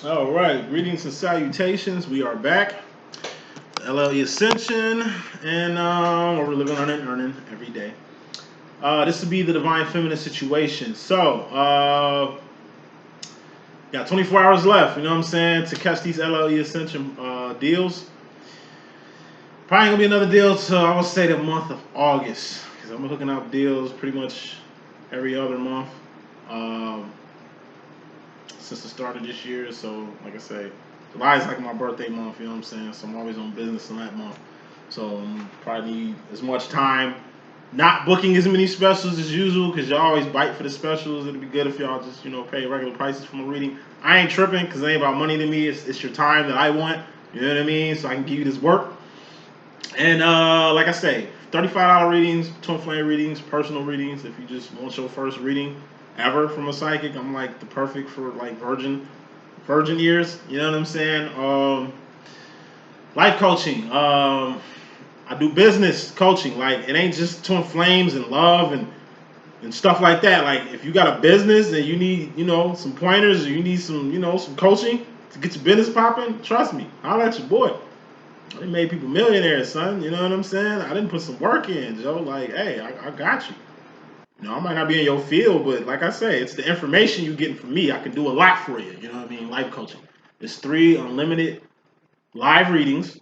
All right, greetings and salutations. We are back. LLE.Ascension, and we're living on and earning every day. This will be the divine feminine situation. So, got 24 hours left. You know what I'm saying, to catch these LLE.Ascension deals. Probably gonna be another deal till I would say the month of August, because I'm hooking up deals pretty much every other month. Um, since the start of this year. So, like I say, July is like my birthday month, you know what I'm saying? So I'm always on business in that month. So probably need as much time not booking as many specials as usual because y'all always bite for the specials. It'd be good if y'all just, pay regular prices for my reading. I ain't tripping because it ain't about money to me. It's your time that I want. You know what I mean? So I can give you this work. And like I say, $35 readings, twin flame readings, personal readings. If you just want your first reading ever from a psychic, I'm like the perfect for like virgin years. You know what I'm saying? Life coaching. I do business coaching. Like it ain't just twin flames and love and stuff like that. Like if you got a business and you need, some pointers or you need some, some coaching to get your business popping, trust me, I'll let your boy. I done made people millionaires, son. You know what I'm saying? I didn't put some work in, Joe. Like, hey, I got you. I might not be in your field, but like I say, it's the information you getting from me. I can do a lot for you. You know what I mean? Life coaching. It's 3 unlimited live readings,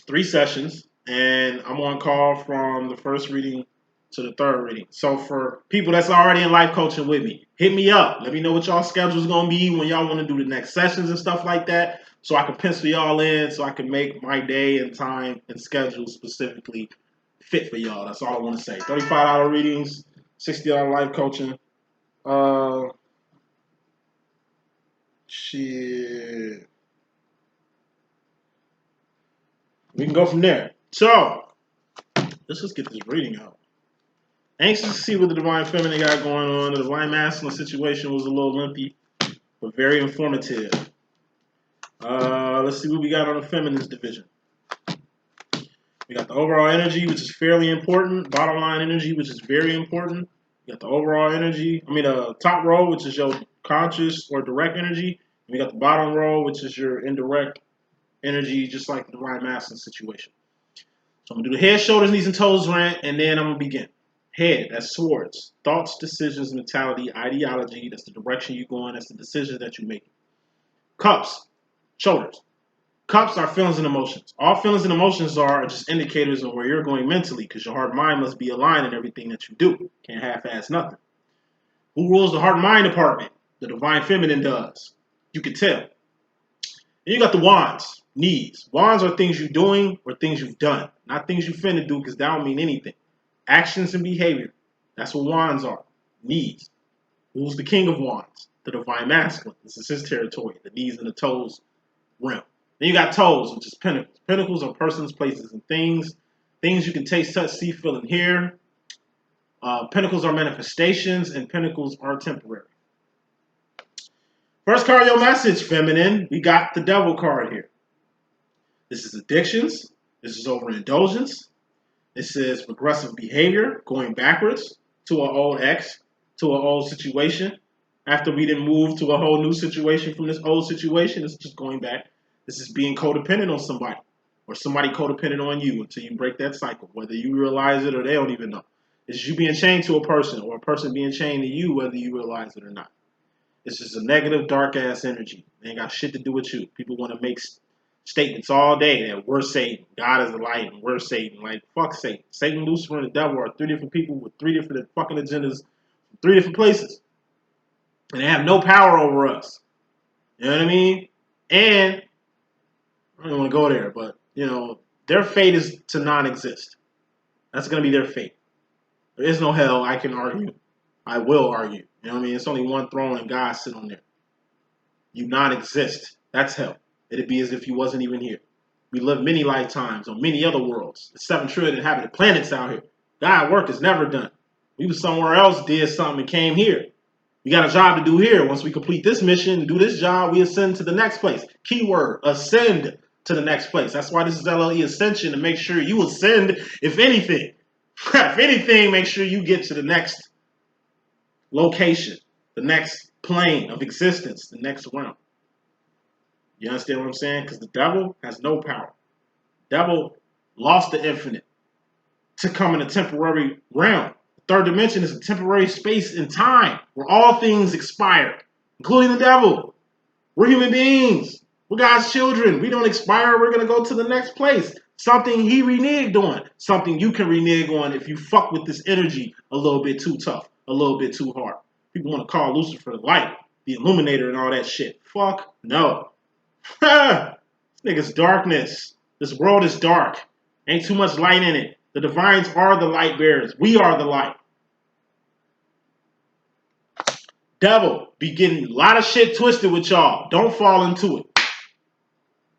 3 sessions, and I'm on call from the first reading to the third reading. So for people that's already in life coaching with me, hit me up. Let me know what y'all schedule's gonna be when y'all want to do the next sessions and stuff like that, so I can pencil y'all in, so I can make my day and time and schedule specifically fit for y'all. That's all I want to say. $35 readings, $60 life coaching. Uh, shit. We can go from there. So let's just get this reading out. Anxious to see what the Divine Feminine got going on. The Divine Masculine situation was a little lengthy, but very informative. Let's see what we got on the Feminines division. We got the overall energy, which is fairly important. Bottom line energy, which is very important. You got the overall energy. Top row, which is your conscious or direct energy. And we got the bottom row, which is your indirect energy, just like the Divine Masculine situation. So I'm going to do the head, shoulders, knees, and toes rant, and then I'm going to begin. Head, that's swords. Thoughts, decisions, mentality, ideology. That's the direction you go in. That's the decisions that you make. Cups, shoulders. Cups are feelings and emotions. All feelings and emotions are just indicators of where you're going mentally because your heart and mind must be aligned in everything that you do. Can't half-ass nothing. Who rules the heart and mind department? The Divine Feminine does. You can tell. And you got the wands, needs. Wands are things you're doing or things you've done, not things you finna do because that don't mean anything. Actions and behavior. That's what wands are. Needs. Who's the king of wands? The Divine Masculine. This is his territory. The knees and the toes realm. Then you got toes, which is pinnacles. Pinnacles are persons, places, and things. Things you can taste, touch, see, feel, and hear. Pinnacles are manifestations, and pinnacles are temporary. First card, your message, feminine. We got the devil card here. This is addictions. This is overindulgence. This is regressive behavior, going backwards to an old ex, to an old situation. After we didn't move to a whole new situation from this old situation, it's just going back. This is being codependent on somebody, or somebody codependent on you until you break that cycle, whether you realize it or they don't even know. It's you being chained to a person, or a person being chained to you, whether you realize it or not. It's just a negative, dark ass energy. It ain't got shit to do with you. People want to make statements all day that we're Satan, God is the light, and we're Satan. Like, fuck Satan. Satan, Lucifer, and the devil are 3 different people with 3 different fucking agendas, 3 different places. And they have no power over us. You know what I mean? And I don't want to go there, but, their fate is to non-exist. That's going to be their fate. There is no hell, I can argue. I will argue. You know what I mean? It's only one throne and God sit on there. You non-exist. That's hell. It'd be as if you wasn't even here. We live many lifetimes on many other worlds. There's 7 trillion inhabited planets out here. God work is never done. We was somewhere else, did something, and came here. We got a job to do here. Once we complete this mission and do this job, we ascend to the next place. Keyword, ascend to the next place. That's why this is LLE.Ascension, to make sure you ascend, if anything. If anything, make sure you get to the next location, the next plane of existence, the next realm. You understand what I'm saying? Because the devil has no power. Devil lost the infinite to come in a temporary realm. The third dimension is a temporary space and time where all things expire, including the devil. We're human beings. We're God's children. We don't expire. We're going to go to the next place. Something he reneged on. Something you can renege on if you fuck with this energy a little bit too tough, a little bit too hard. People want to call Lucifer the light, the illuminator, and all that shit. Fuck no. This nigga's darkness. This world is dark. Ain't too much light in it. The divines are the light bearers. We are the light. Devil be getting a lot of shit twisted with y'all. Don't fall into it.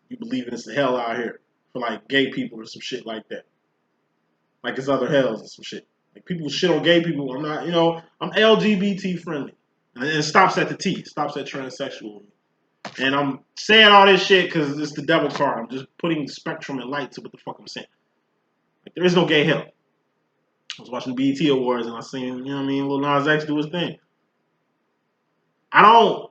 You believe it's the hell out here for like gay people or some shit like that. Like it's other hells and some shit. Like people shit on gay people. I'm not, I'm LGBT friendly. And it stops at the T. It stops at transsexual. And I'm saying all this shit because it's the devil card. I'm just putting spectrum and light to what the fuck I'm saying. Like there is no gay hell. I was watching the BET Awards and I seen, Lil Nas X do his thing. I don't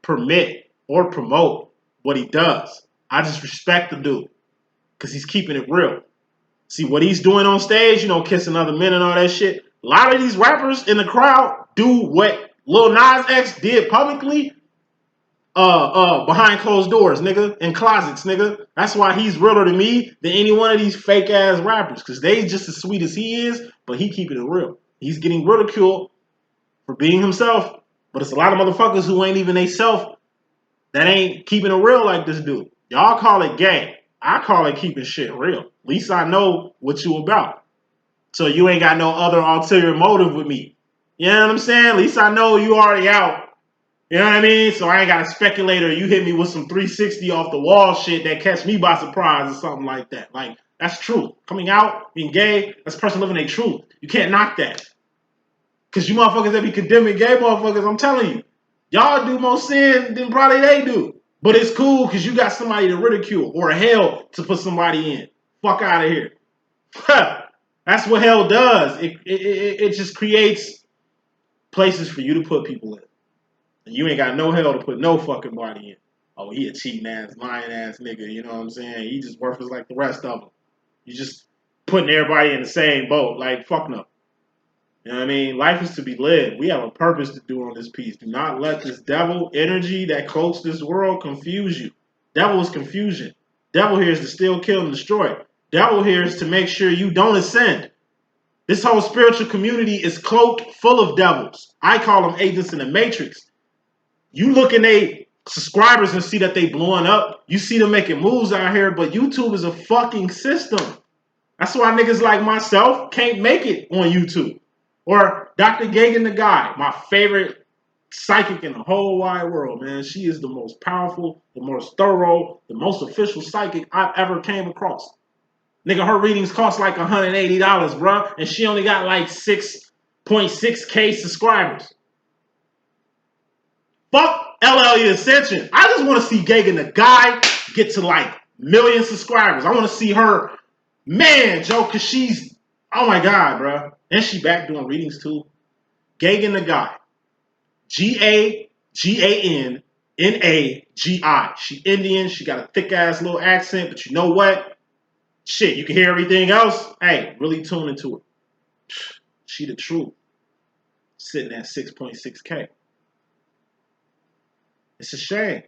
permit or promote what he does. I just respect the dude because he's keeping it real. See what he's doing on stage, kissing other men and all that shit. A lot of these rappers in the crowd do what Lil Nas X did publicly behind closed doors, nigga, in closets, nigga. That's why he's realer to me than any one of these fake ass rappers because they just as sweet as he is, but he keeping it real. He's getting ridiculed for being himself, but it's a lot of motherfuckers who ain't even they self that ain't keeping it real like this dude. Y'all call it gay. I call it keeping shit real. At least I know what you about. So you ain't got no other ulterior motive with me. You know what I'm saying? At least I know you already out. You know what I mean? So I ain't got to speculate or you hit me with some 360 off the wall shit that catch me by surprise or something like that. Like, that's true. Coming out, being gay, that's a person living their truth. You can't knock that. Because you motherfuckers that be condemning gay motherfuckers, I'm telling you, y'all do more sin than probably they do. But it's cool because you got somebody to ridicule or hell to put somebody in. Fuck out of here. That's what hell does. It just creates places for you to put people in. And you ain't got no hell to put no fucking body in. Oh, he a cheating ass, lying ass nigga. You know what I'm saying? He just worthless like the rest of them. You just putting everybody in the same boat. Like, fuck no. You know what I mean? Life is to be lived. We have a purpose to do on this piece. Do not let this devil energy that cloaks this world confuse you. Devil is confusion. Devil here is to steal, kill, and destroy. Devil here is to make sure you don't ascend. This whole spiritual community is cloaked full of devils. I call them agents in the matrix. You look in they subscribers and see that they blowing up. You see them making moves out here, but YouTube is a fucking system. That's why niggas like myself can't make it on YouTube. Or Dr. Gagan the Guy, my favorite psychic in the whole wide world, man. She is the most powerful, the most thorough, the most official psychic I've ever came across. Nigga, her readings cost like $180, bruh. And she only got like 6.6K subscribers. Fuck LLE.Ascension. I just want to see Gagan the Guy get to like million subscribers. I want to see her, man, Joe, because she's, oh my God, bruh. And she back doing readings too. Gagan the Guy. GaganNagi. She Indian. She got a thick ass little accent, but you know what? Shit, you can hear everything else. Hey, really tune into it. She the truth. Sitting at 6.6K. It's a shame.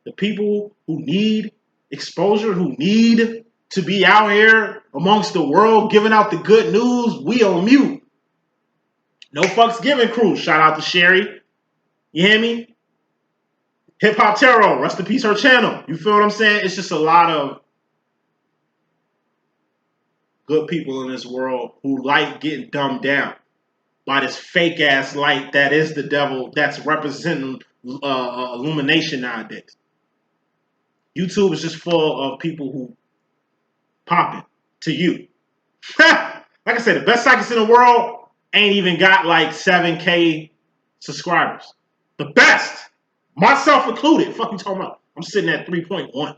The people who need exposure, who need to be out here amongst the world giving out the good news, we on mute. No fucks given crew. Shout out to Sherry. You hear me? Hip Hop Tarot. Rest in peace her channel. You feel what I'm saying? It's just a lot of good people in this world who like getting dumbed down by this fake ass light that is the devil that's representing illumination nowadays. YouTube is just full of people who popping to you. Like I said, the best psychics in the world ain't even got like 7K subscribers. The best, myself included. Fuck you talking about? I'm sitting at 3.1.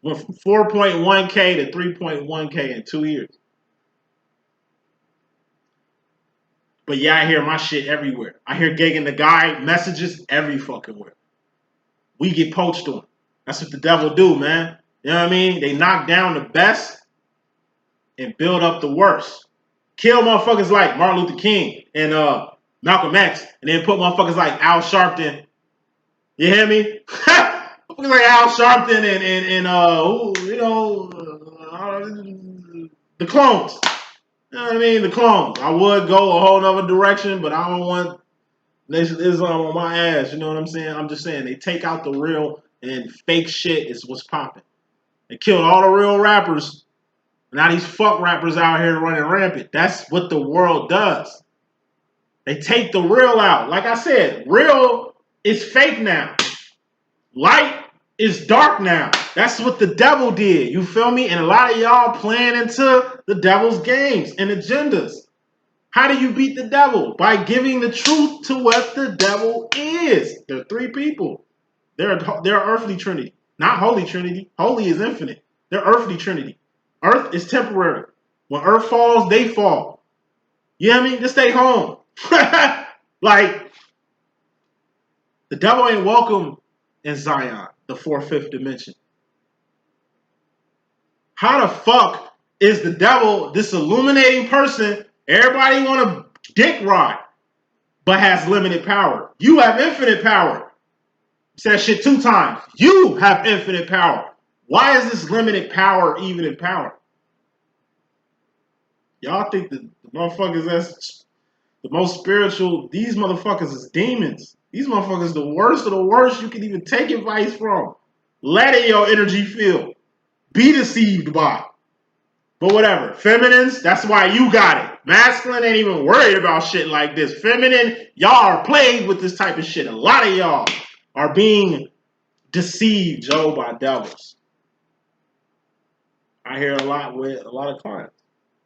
Went from 4.1K to 3.1K in 2 years. But yeah, I hear my shit everywhere. I hear Gagan the Guy messages every fucking where. we get poached on. That's what the devil do, man. You know what I mean? They knock down the best and build up the worst. Kill motherfuckers like Martin Luther King and Malcolm X, and then put motherfuckers like Al Sharpton. You hear me? Motherfuckers like Al Sharpton and the clones. You know what I mean? The clones. I would go a whole nother direction, but I don't want Nation Islam on my ass. You know what I'm saying? I'm just saying they take out the real and fake shit is what's popping. They killed all the real rappers. Now these fuck rappers out here running rampant. That's what the world does. They take the real out. Like I said, real is fake now. Light is dark now. That's what the devil did. You feel me? And a lot of y'all playing into the devil's games and agendas. How do you beat the devil? By giving the truth to what the devil is. There are three people. They're earthly trinity. Not holy trinity. Holy is infinite. They're earthly trinity. Earth is temporary. When earth falls, they fall. You know what I mean? Just stay home. Like, the devil ain't welcome in Zion, the 4/5 dimension. How the fuck is the devil this illuminating person everybody want to dick ride, but has limited power? You have infinite power. Said shit 2 times. You have infinite power. Why is this limited power even in power? Y'all think the motherfuckers that's the most spiritual, these motherfuckers is demons. These motherfuckers the worst of the worst you can even take advice from. Let it your energy feel. Be deceived by. But whatever. Feminines, that's why you got it. Masculine ain't even worried about shit like this. Feminine, y'all are plagued with this type of shit. A lot of y'all are being deceived, Joe, by devils. I hear a lot with a lot of clients.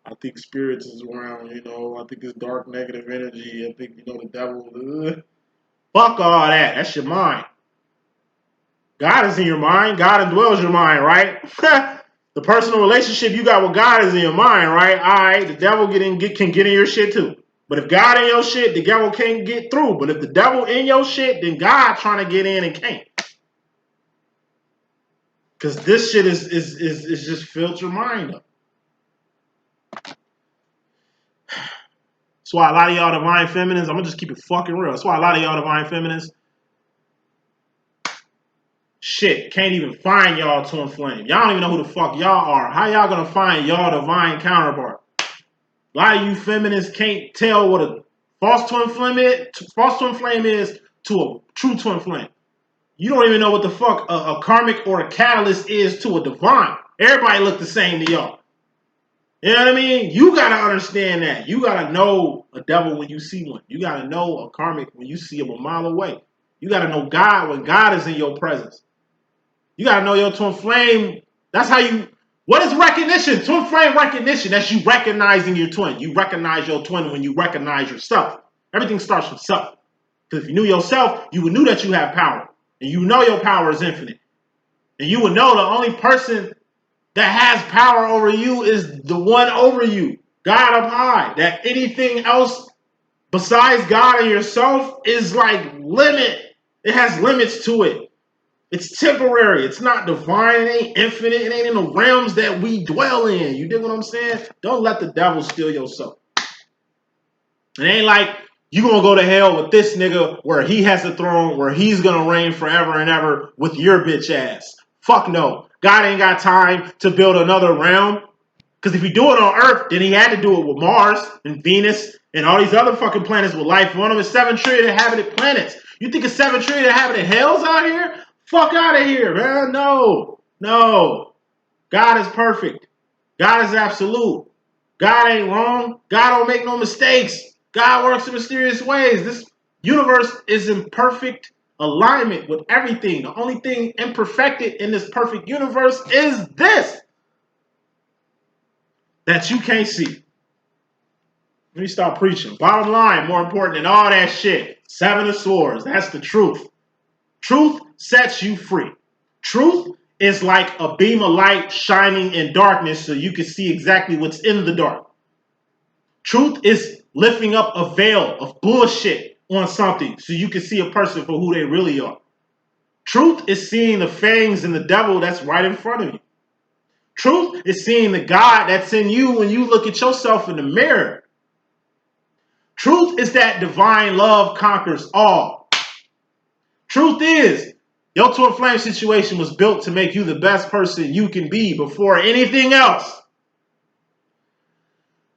I think spirits is around, you know. I think it's dark negative energy. I think, you know, the devil. Fuck all that. That's your mind. God is in your mind. God indwells your mind, right? The personal relationship you got with God is in your mind, right? All right, the devil can get in your shit too. But if God in your shit, the devil can't get through. But if the devil in your shit, then God trying to get in and can't. Because this shit is just filled your mind up. That's why a lot of y'all divine feminines, I'm going to just keep it fucking real. That's why a lot of y'all divine feminines, shit, can't even find y'all twin flame. Y'all don't even know who the fuck y'all are. How y'all going to find y'all divine counterpart? A lot of you feminists can't tell what a false twin flame is to a true twin flame. You don't even know what the fuck a karmic or a catalyst is to a divine. Everybody look the same to y'all. You know what I mean? You got to understand that. You got to know a devil when you see one. You got to know a karmic when you see him a mile away. You got to know God when God is in your presence. You got to know your twin flame. That's how you... What is recognition? Twin flame recognition. That's you recognizing your twin. You recognize your twin when you recognize yourself. Everything starts from self. Because if you knew yourself, you would know that you have power. And you know your power is infinite. And you would know the only person that has power over you is the one over you, God up high. That anything else besides God and yourself is like limit. It has limits to it. It's temporary. It's not divine. It ain't infinite. It ain't in the realms that we dwell in. You dig what I'm saying? Don't let the devil steal your soul. It ain't like you gonna go to hell with this nigga where he has a throne, where he's gonna reign forever and ever with your bitch ass. Fuck no. God ain't got time to build another realm. Because if he do it on Earth, then he had to do it with Mars and Venus and all these other fucking planets with life on them. It's 7 trillion inhabited planets. You think it's 7 trillion inhabited hells out here? Fuck out of here, man. No. No. God is perfect. God is absolute. God ain't wrong. God don't make no mistakes. God works in mysterious ways. This universe is in perfect alignment with everything. The only thing imperfected in this perfect universe is this that you can't see. Let me stop preaching. Bottom line, more important than all that shit. 7 of Swords. That's the truth. Truth sets you free. Truth is like a beam of light shining in darkness so you can see exactly what's in the dark. Truth is lifting up a veil of bullshit on something so you can see a person for who they really are. Truth is seeing the fangs in the devil that's right in front of you. Truth is seeing the God that's in you when you look at yourself in the mirror. Truth is that divine love conquers all. Truth is, your twin flame situation was built to make you the best person you can be before anything else.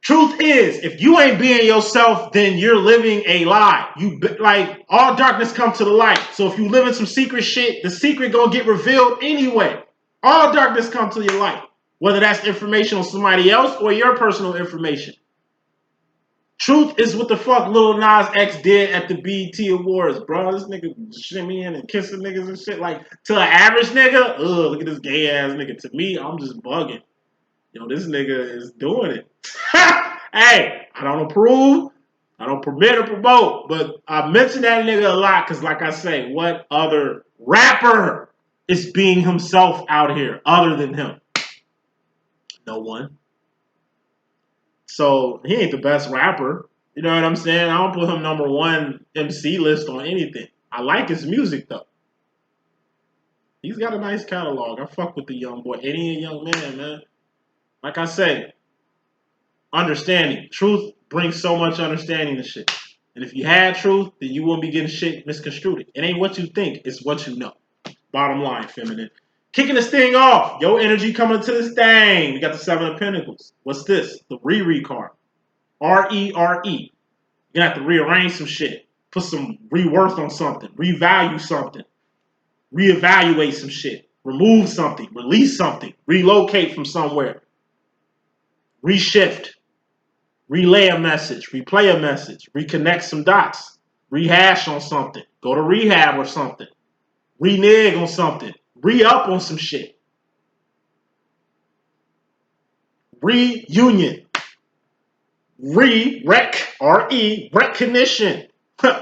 Truth is, if you ain't being yourself, then you're living a lie. You like all darkness come to the light. So if you live in some secret shit, the secret gonna get revealed anyway. All darkness come to your light, whether that's information on somebody else or your personal information. Truth is what the fuck Lil Nas X did at the BET Awards, bro. This nigga shimmying and kissing niggas and shit. Like, to an average nigga, look at this gay ass nigga. To me, I'm just bugging. Yo, this nigga is doing it. Hey, I don't approve. I don't permit or promote. But I mention that nigga a lot because, like I say, what other rapper is being himself out here other than him? No one. So he ain't the best rapper. You know what I'm saying? I don't put him number one MC list on anything. I like his music though. He's got a nice catalog. I fuck with the young boy. Any young man. Like I say, understanding. Truth brings so much understanding to shit. And if you had truth, then you wouldn't be getting shit misconstrued. It ain't what you think, it's what you know. Bottom line, feminine. Kicking this thing off. Your energy coming to this thing. We got the Seven of Pentacles. What's this? The Re card. R-E-R-E. You're gonna have to rearrange some shit. Put some reworth on something. Revalue something. Reevaluate some shit. Remove something. Release something. Relocate from somewhere. Reshift. Relay a message. Replay a message. Reconnect some dots. Rehash on something. Go to rehab or something. Renege on something. Re-up on some shit. Reunion. Recognition.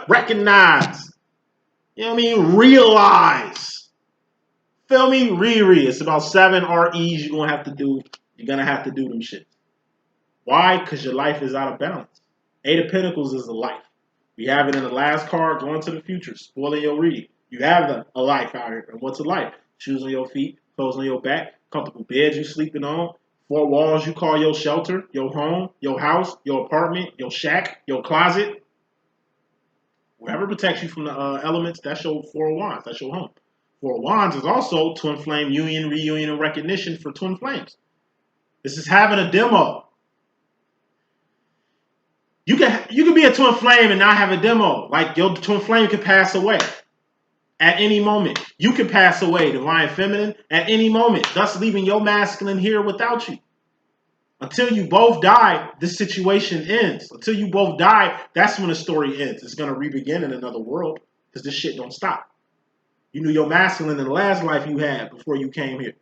Recognize. You know what I mean? Realize. Feel me? Riri. It's about 7 REs you're gonna have to do. You're gonna have to do them shit. Why? Because your life is out of balance. 8 of Pentacles is a life. We have it in the last card, going to the future, spoiling your reading. You have a life out here. And what's a life? Shoes on your feet, clothes on your back, comfortable bed you sleeping on, 4 walls you call your shelter, your home, your house, your apartment, your shack, your closet. Whatever protects you from the elements, that's your 4 of Wands. That's your home. 4 of Wands is also twin flame union, reunion, and recognition for twin flames. This is having a demo. You can be a twin flame and not have a demo. Like your twin flame could pass away at any moment. You can pass away, divine feminine, at any moment, thus leaving your masculine here without you. Until you both die, this situation ends. Until you both die, that's when the story ends. It's going to re-begin in another world because this shit don't stop. You knew your masculine in the last life you had before you came here.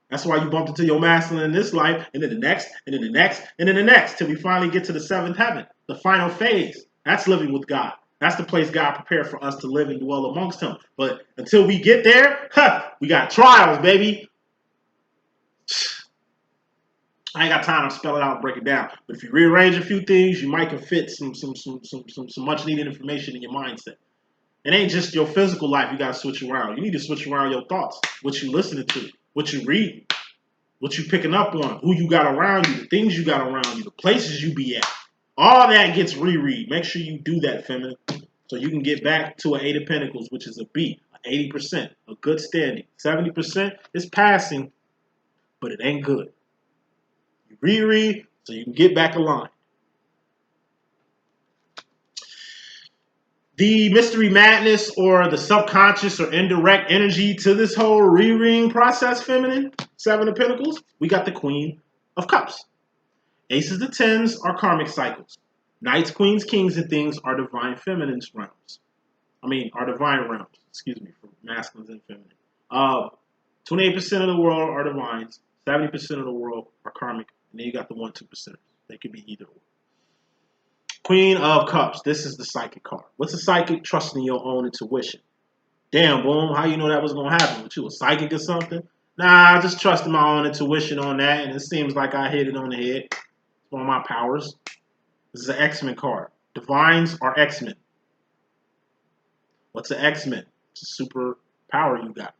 That's why you bumped into your masculine in this life, and then the next, and then the next, and then the next, till we finally get to the 7th heaven, the final phase. That's living with God. That's the place God prepared for us to live and dwell amongst him. But until we get there, we got trials, baby. I ain't got time to spell it out and break it down. But if you rearrange a few things, you might can fit some much needed information in your mindset. It ain't just your physical life you got to switch around. You need to switch around your thoughts, what you listening to, what you reading, what you picking up on, who you got around you, the things you got around you, the places you be at. All that gets reread. Make sure you do that, feminine, so you can get back to an 8 of Pentacles, which is a B, 80%, a good standing. 70% is passing, but it ain't good. You reread so you can get back aligned. The mystery madness or the subconscious or indirect energy to this whole rereading process, feminine, 7 of Pentacles, we got the Queen of Cups. Aces of Tens are karmic cycles. Knights, queens, kings, and things are divine feminine's realms. Are divine realms, for masculines and feminine. 28% of the world are divines, 70% of the world are karmic, and then you got the 1-2%. They could be either or. Queen of Cups. This is the psychic card. What's a psychic? Trusting your own intuition. Damn, boom. How you know that was going to happen? With you, a psychic or something? Nah, I just trusted my own intuition on that, and it seems like I hit it on the head. It's one of my powers. This is an X-Men card. Divines are X-Men. What's an X-Men? It's a super power you got.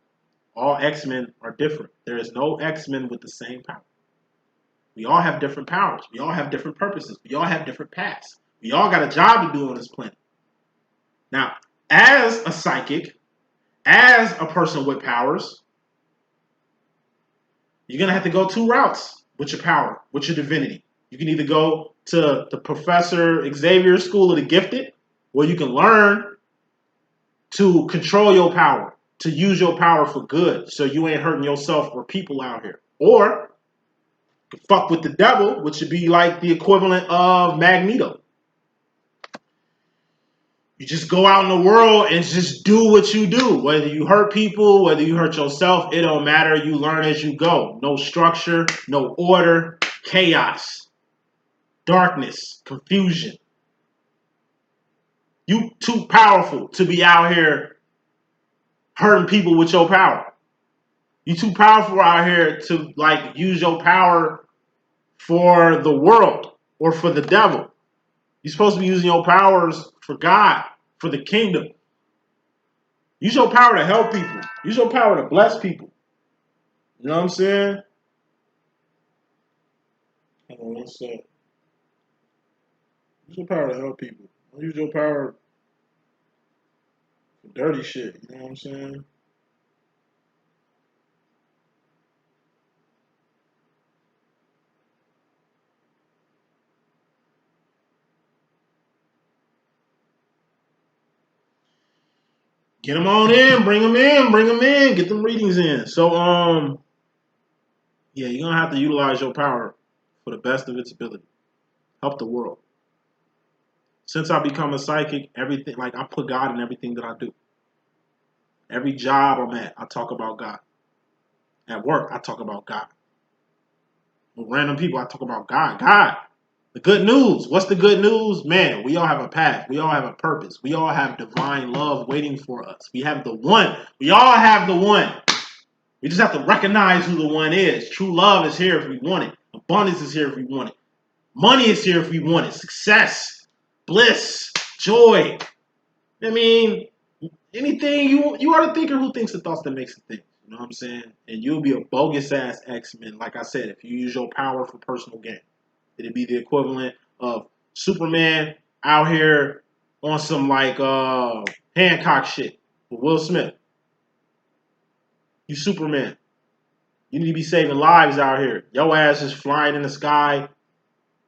All X-Men are different. There is no X-Men with the same power. We all have different powers. We all have different purposes. We all have different paths. We all got a job to do on this planet. Now, as a psychic, as a person with powers, you're going to have to go two routes with your power, with your divinity. You can either go to the Professor Xavier School of the Gifted, where you can learn to control your power, to use your power for good, so you ain't hurting yourself or people out here. Or you can fuck with the devil, which would be like the equivalent of Magneto. You just go out in the world and just do what you do. Whether you hurt people, whether you hurt yourself, it don't matter. You learn as you go. No structure, no order, chaos, darkness, confusion. You too powerful to be out here hurting people with your power. You too powerful out here to like use your power for the world or for the devil. You're supposed to be using your powers for God, for the kingdom. Use your power to help people. Use your power to bless people. You know what I'm saying? Hold on one sec. Use your power to help people. Don't use your power for dirty shit. You know what I'm saying? Get them on in. Bring them in. Bring them in. Get them readings in. So, yeah, you're going to have to utilize your power for the best of its ability. Help the world. Since I become a psychic, everything, like I put God in everything that I do. Every job I'm at, I talk about God. At work, I talk about God. With random people, I talk about God. God. The good news. What's the good news? Man, we all have a path. We all have a purpose. We all have divine love waiting for us. We have the one. We all have the one. We just have to recognize who the one is. True love is here if we want it. Abundance is here if we want it. Money is here if we want it. Success, bliss, joy. I mean, anything you are the thinker who thinks the thoughts that makes the think. You know what I'm saying? And you'll be a bogus ass X-Men, like I said, if you use your power for personal gain. It'd be the equivalent of Superman out here on some like Hancock shit with Will Smith. You Superman. You need to be saving lives out here. Your ass is flying in the sky,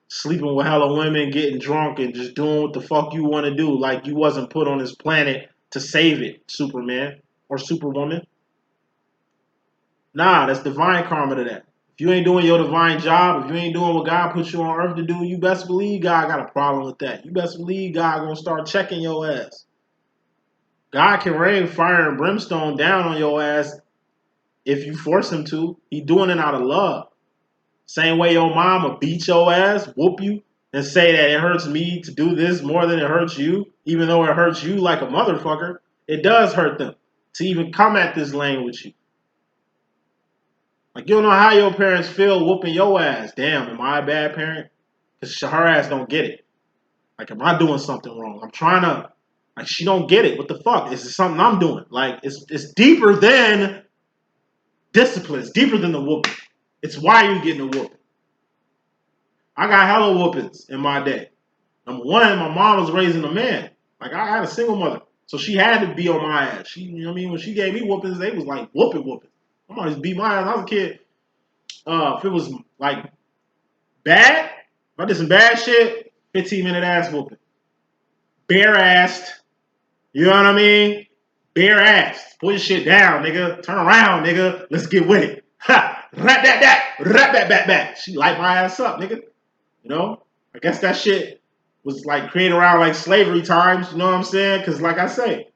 sleeping with hella women, getting drunk, and just doing what the fuck you want to do. Like you wasn't put on this planet to save it, Superman or Superwoman. Nah, that's divine karma to that. If you ain't doing your divine job, if you ain't doing what God put you on earth to do, you best believe God got a problem with that. You best believe God gonna start checking your ass. God can rain fire and brimstone down on your ass if you force him to. He doing it out of love. Same way your mama beat your ass, whoop you, and say that it hurts me to do this more than it hurts you, even though it hurts you like a motherfucker. It does hurt them to even come at this lane with you. Like, you don't know how your parents feel whooping your ass. Damn, am I a bad parent? Because her ass don't get it. Like, am I doing something wrong? I'm trying to, like, she don't get it. What the fuck? Is it something I'm doing? Like, it's deeper than discipline. It's deeper than the whooping. It's why you getting a whooping. I got hella whoopings in my day. Number one, my mom was raising a man. Like, I had a single mother. So she had to be on my ass. She, you know what I mean? When she gave me whoopings, they was like whooping. I'm always beat my ass. I was a kid. If it was like bad, if I did some bad shit, 15-minute ass whooping. Bare assed. You know what I mean? Bare assed. Put your shit down, nigga. Turn around, nigga. Let's get with it. Ha! Rat that. Rat that. She light my ass up, nigga. You know? I guess that shit was like created around like slavery times. You know what I'm saying? Because like I say,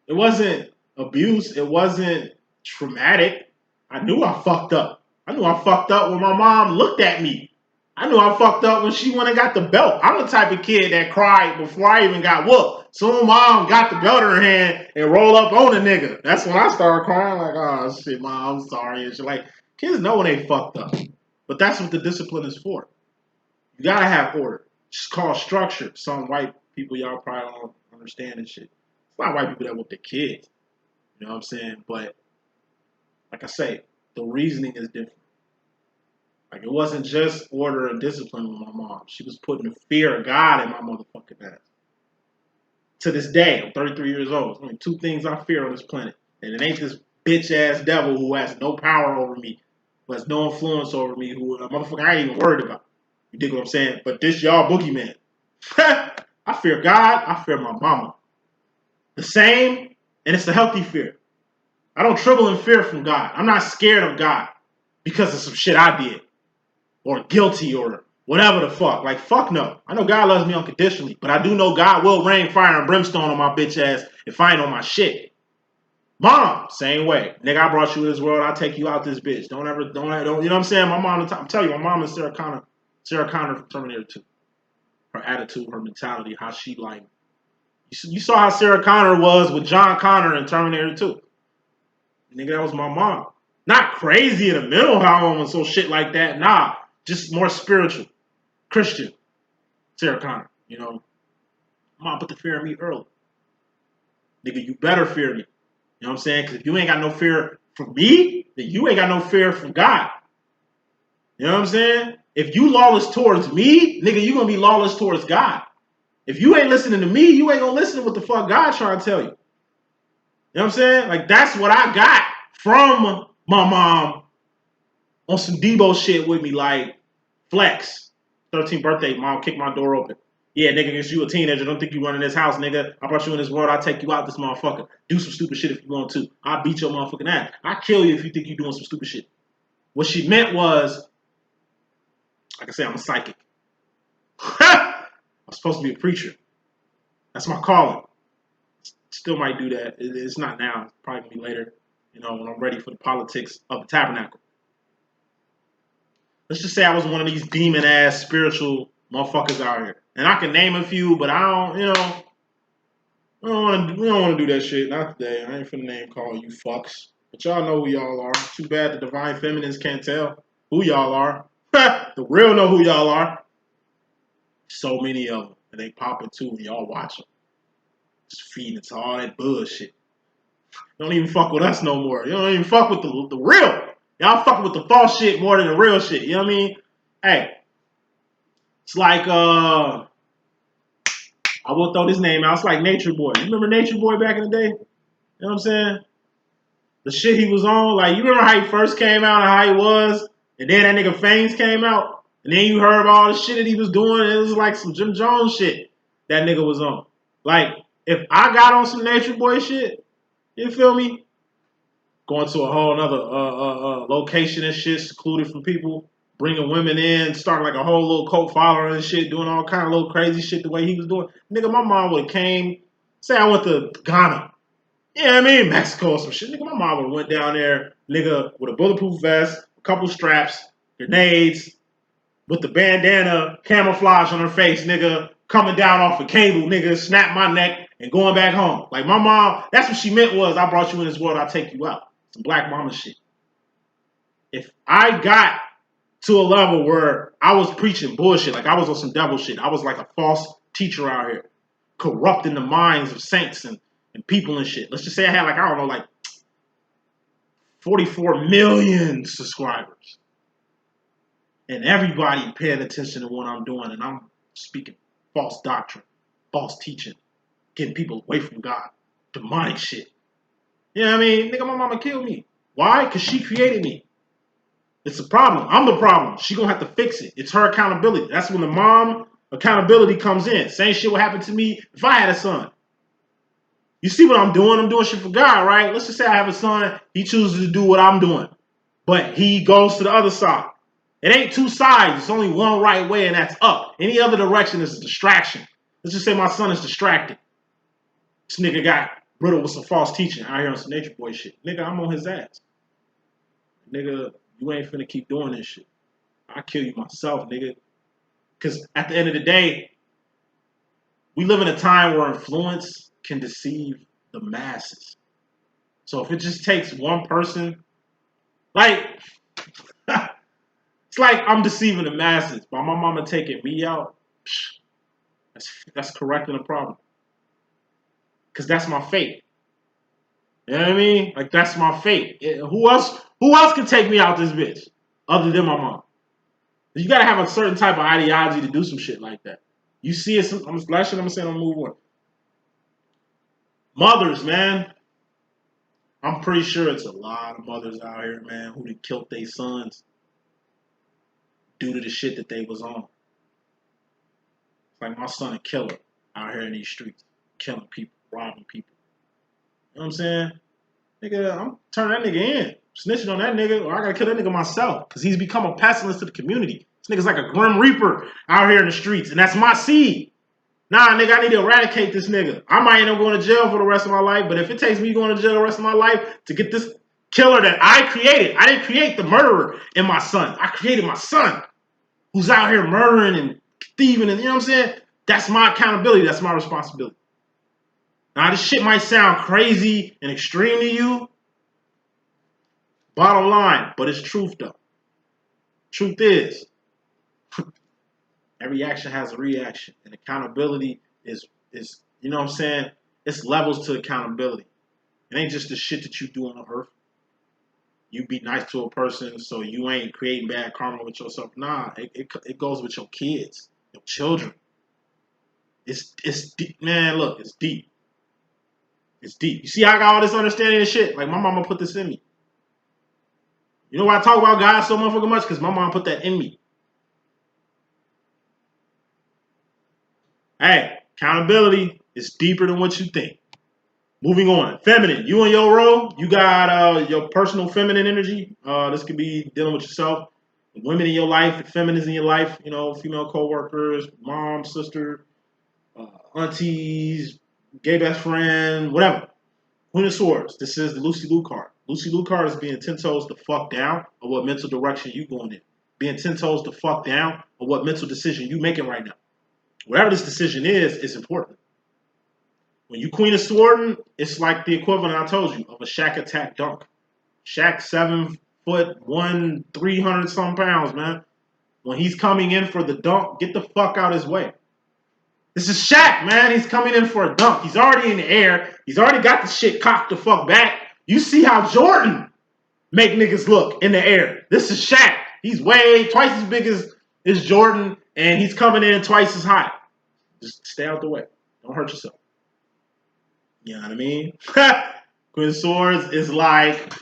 it wasn't abuse. It wasn't traumatic. I knew I fucked up. I knew I fucked up when my mom looked at me. I knew I fucked up when she went and got the belt. I'm the type of kid that cried before I even got whooped. Soon mom got the belt in her hand and roll up on a nigga. That's when I started crying like, oh shit, mom, I'm sorry. And shit. Like, kids know when they fucked up. But that's what the discipline is for. You gotta have order. It's called structure. Some white people y'all probably don't understand and shit. It's not white people that whoop their kids. You know what I'm saying? But like I say, the reasoning is different. Like it wasn't just order and discipline with my mom. She was putting the fear of God in my motherfucking ass. To this day, I'm 33 years old. There's only two things I fear on this planet. And it ain't this bitch ass devil who has no power over me, who has no influence over me, who a motherfucker I ain't even worried about. You dig what I'm saying? But this y'all boogeyman. I fear God, I fear my mama. The same, and it's a healthy fear. I don't tremble in fear from God. I'm not scared of God because of some shit I did. Or guilty or whatever the fuck. Like, fuck no. I know God loves me unconditionally, but I do know God will rain fire and brimstone on my bitch ass if I ain't on my shit. Mom, same way. Nigga, I brought you in this world. I'll take you out this bitch. Don't, you know what I'm saying? My mom, I'm telling you, my mom is Sarah Connor from Terminator 2. Her attitude, her mentality, how she like. You saw how Sarah Connor was with John Connor in Terminator 2. Nigga, that was my mom. Not crazy in the mental health and so shit like that. Nah, just more spiritual. Christian. Sarah Connor, you know. Mom put the fear in me early. Nigga, you better fear me. You know what I'm saying? Because if you ain't got no fear from me, then you ain't got no fear from God. You know what I'm saying? If you lawless towards me, nigga, you gonna be lawless towards God. If you ain't listening to me, you ain't gonna listen to what the fuck God trying to tell you. You know what I'm saying? Like, that's what I got from my mom on some Debo shit with me. Like, flex. 13th birthday, mom kicked my door open. Yeah, nigga, because you a teenager. Don't think you running this house, nigga. I brought you in this world. I'll take you out this motherfucker. Do some stupid shit if you want to. I'll beat your motherfucking ass. I'll kill you if you think you're doing some stupid shit. What she meant was, like I said, I'm a psychic. I'm supposed to be a preacher. That's my calling. Still might do that. It's not now. It's probably going to be later, you know, when I'm ready for the politics of the tabernacle. Let's just say I was one of these demon-ass spiritual motherfuckers out here. And I can name a few, but I don't, you know, we don't want to do that shit. Not today. I ain't finna name call you fucks. But y'all know who y'all are. Too bad the divine feminines can't tell who y'all are. The real know who y'all are. So many of them. And they popping too and y'all watch them. Just feeding into all that bullshit. Don't even fuck with us no more. You don't even fuck with the real. Y'all fucking with the false shit more than the real shit. You know what I mean? Hey. It's like, I will throw this name out. It's like Nature Boy. You remember Nature Boy back in the day? You know what I'm saying? The shit he was on. Like, you remember how he first came out and how he was? And then that nigga Fanes came out? And then you heard about all the shit that he was doing. And it was like some Jim Jones shit that nigga was on. Like, if I got on some Nature Boy shit, you feel me? Going to a whole other location and shit, secluded from people, bringing women in, starting like a whole little cult following and shit, doing all kind of little crazy shit the way he was doing. Nigga, my mom would have came, say I went to Ghana, you know what I mean, Mexico or some shit. Nigga, my mom would have went down there, nigga, with a bulletproof vest, a couple straps, grenades, with the bandana, camouflage on her face, nigga, coming down off a cable, nigga, snap my neck and going back home. Like my mom, that's what she meant was, I brought you in this world, I'll take you out. Some black mama shit. If I got to a level where I was preaching bullshit, like I was on some devil shit, I was like a false teacher out here, corrupting the minds of saints and people and shit. Let's just say I had like, I don't know, like 44 million subscribers. And everybody paying attention to what I'm doing, and I'm speaking false doctrine, false teaching, getting people away from God, demonic shit. You know what I mean? Nigga, my mama killed me. Why? Because she created me. It's a problem. I'm the problem. She gonna have to fix it. It's her accountability. That's when the mom accountability comes in. Same shit would happen to me if I had a son. You see what I'm doing? I'm doing shit for God, right? Let's just say I have a son. He chooses to do what I'm doing. But he goes to the other side. It ain't two sides. It's only one right way, and that's up. Any other direction is a distraction. Let's just say my son is distracted. This nigga got riddled with some false teaching out here on some Nature Boy shit. Nigga, I'm on his ass. Nigga, you ain't finna keep doing this shit. I'll kill you myself, nigga. Because at the end of the day, we live in a time where influence can deceive the masses. So if it just takes one person, like, it's like I'm deceiving the masses. By my mama taking me out, that's correcting the problem. Because that's my fate. You know what I mean? Like, that's my fate. Who else can take me out this bitch other than my mom? You gotta have a certain type of ideology to do some shit like that. You see it. Last shit I'm saying, I'm move on. Mothers, man. I'm pretty sure it's a lot of mothers out here, man, who done killed their sons due to the shit that they was on. It's like my son a killer out here in these streets, killing people, robbing people. You know what I'm saying? Nigga, I'm turning that nigga in. Snitching on that nigga, or I gotta kill that nigga myself. Because he's become a pestilence to the community. This nigga's like a grim reaper out here in the streets, and that's my seed. Nah, nigga, I need to eradicate this nigga. I might end up going to jail for the rest of my life, but if it takes me going to jail the rest of my life to get this killer that I created, I didn't create the murderer in my son. I created my son who's out here murdering and thieving, and you know what I'm saying? That's my accountability. That's my responsibility. Now, this shit might sound crazy and extreme to you. Bottom line, but it's truth, though. Truth is, every action has a reaction, and accountability is you know what I'm saying? It's levels to accountability. It ain't just the shit that you do on earth. You be nice to a person, so you ain't creating bad karma with yourself. Nah, it goes with your kids, your children. It's deep, man. Look, it's deep. It's deep. You see, I got all this understanding and shit. Like, my mama put this in me. You know why I talk about God so motherfucking much? Because my mom put that in me. Hey, accountability is deeper than what you think. Moving on. Feminine. You in your role, you got your personal feminine energy. This could be dealing with yourself. Women in your life, the feminines in your life, you know, female co-workers, mom, sister, aunties, gay best friend, whatever. Queen of Swords. This is the Lucy Liu card. Lucy Liu card is being 10 toes the fuck down of what mental direction you going in. Being 10 toes the fuck down of what mental decision you making right now. Whatever this decision is important. When you Queen of Swords, it's like the equivalent I told you of a Shaq attack dunk. Shaq 7'1", 300 some pounds, man. When he's coming in for the dunk, get the fuck out his way. This is Shaq, man. He's coming in for a dunk. He's already in the air. He's already got the shit cocked the fuck back. You see how Jordan make niggas look in the air. This is Shaq. He's way twice as big as Jordan, and he's coming in twice as high. Just stay out the way. Don't hurt yourself. You know what I mean? Queen of Swords is like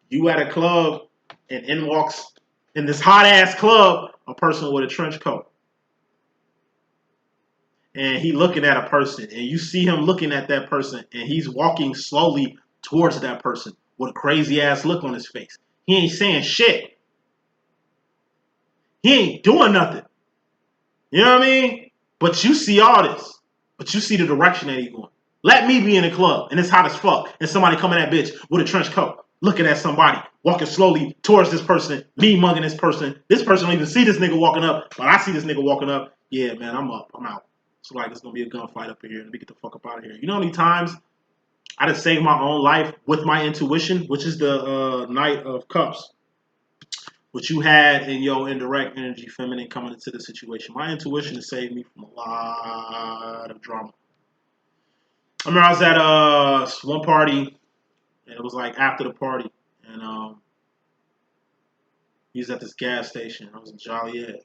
you at a club, and in walks in this hot ass club a person with a trench coat. And he looking at a person, and you see him looking at that person, and he's walking slowly towards that person with a crazy ass look on his face. He ain't saying shit. He ain't doing nothing. You know what I mean? But you see all this. But you see the direction that he's going. Let me be in a club, and it's hot as fuck, and somebody coming at bitch with a trench coat, looking at somebody, walking slowly towards this person, me mugging this person. This person don't even see this nigga walking up, but I see this nigga walking up. Yeah, man, I'm up. I'm out. It's like it's gonna be a gunfight up in here. Let me get the fuck up out of here. You know how many times I done saved my own life with my intuition, which is the Knight of Cups, which you had in your indirect energy, feminine, coming into the situation. My intuition has saved me from a lot of drama. I remember I was at one party, and it was like after the party, and he was at this gas station. I was in Joliet,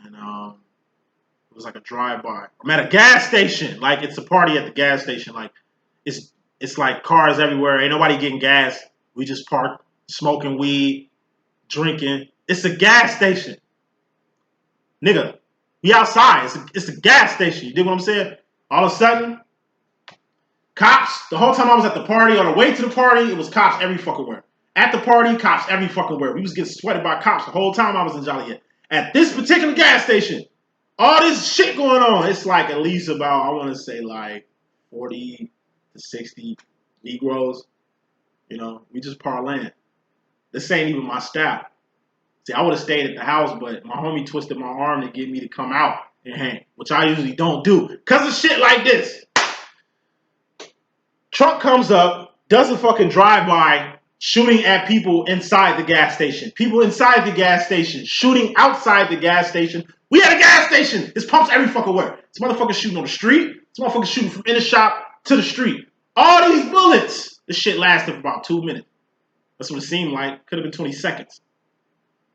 and it was like a drive-by. I'm at a gas station. Like, it's a party at the gas station. Like, it's like cars everywhere. Ain't nobody getting gas. We just parked, smoking weed, drinking. It's a gas station. Nigga, we outside. It's a gas station. You dig what I'm saying? All of a sudden, cops, the whole time I was at the party, on the way to the party, it was cops every fucking where. At the party, cops every fucking where. We was getting sweated by cops the whole time I was in Joliet. At this particular gas station, all this shit going on. It's like at least about, I want to say like 40 to 60 Negroes. You know, we just parlaying. This ain't even my style. See, I would have stayed at the house, but my homie twisted my arm to get me to come out and hang, which I usually don't do because of shit like this. Truck comes up, does a fucking drive-by, shooting at people inside the gas station. People inside the gas station, shooting outside the gas station. We at a gas station. There's pumps every fucking where. This motherfucker shooting on the street. This motherfucker shooting from in the shop to the street. All these bullets This shit lasted for about 2 minutes. That's what it seemed like. Could have been 20 seconds.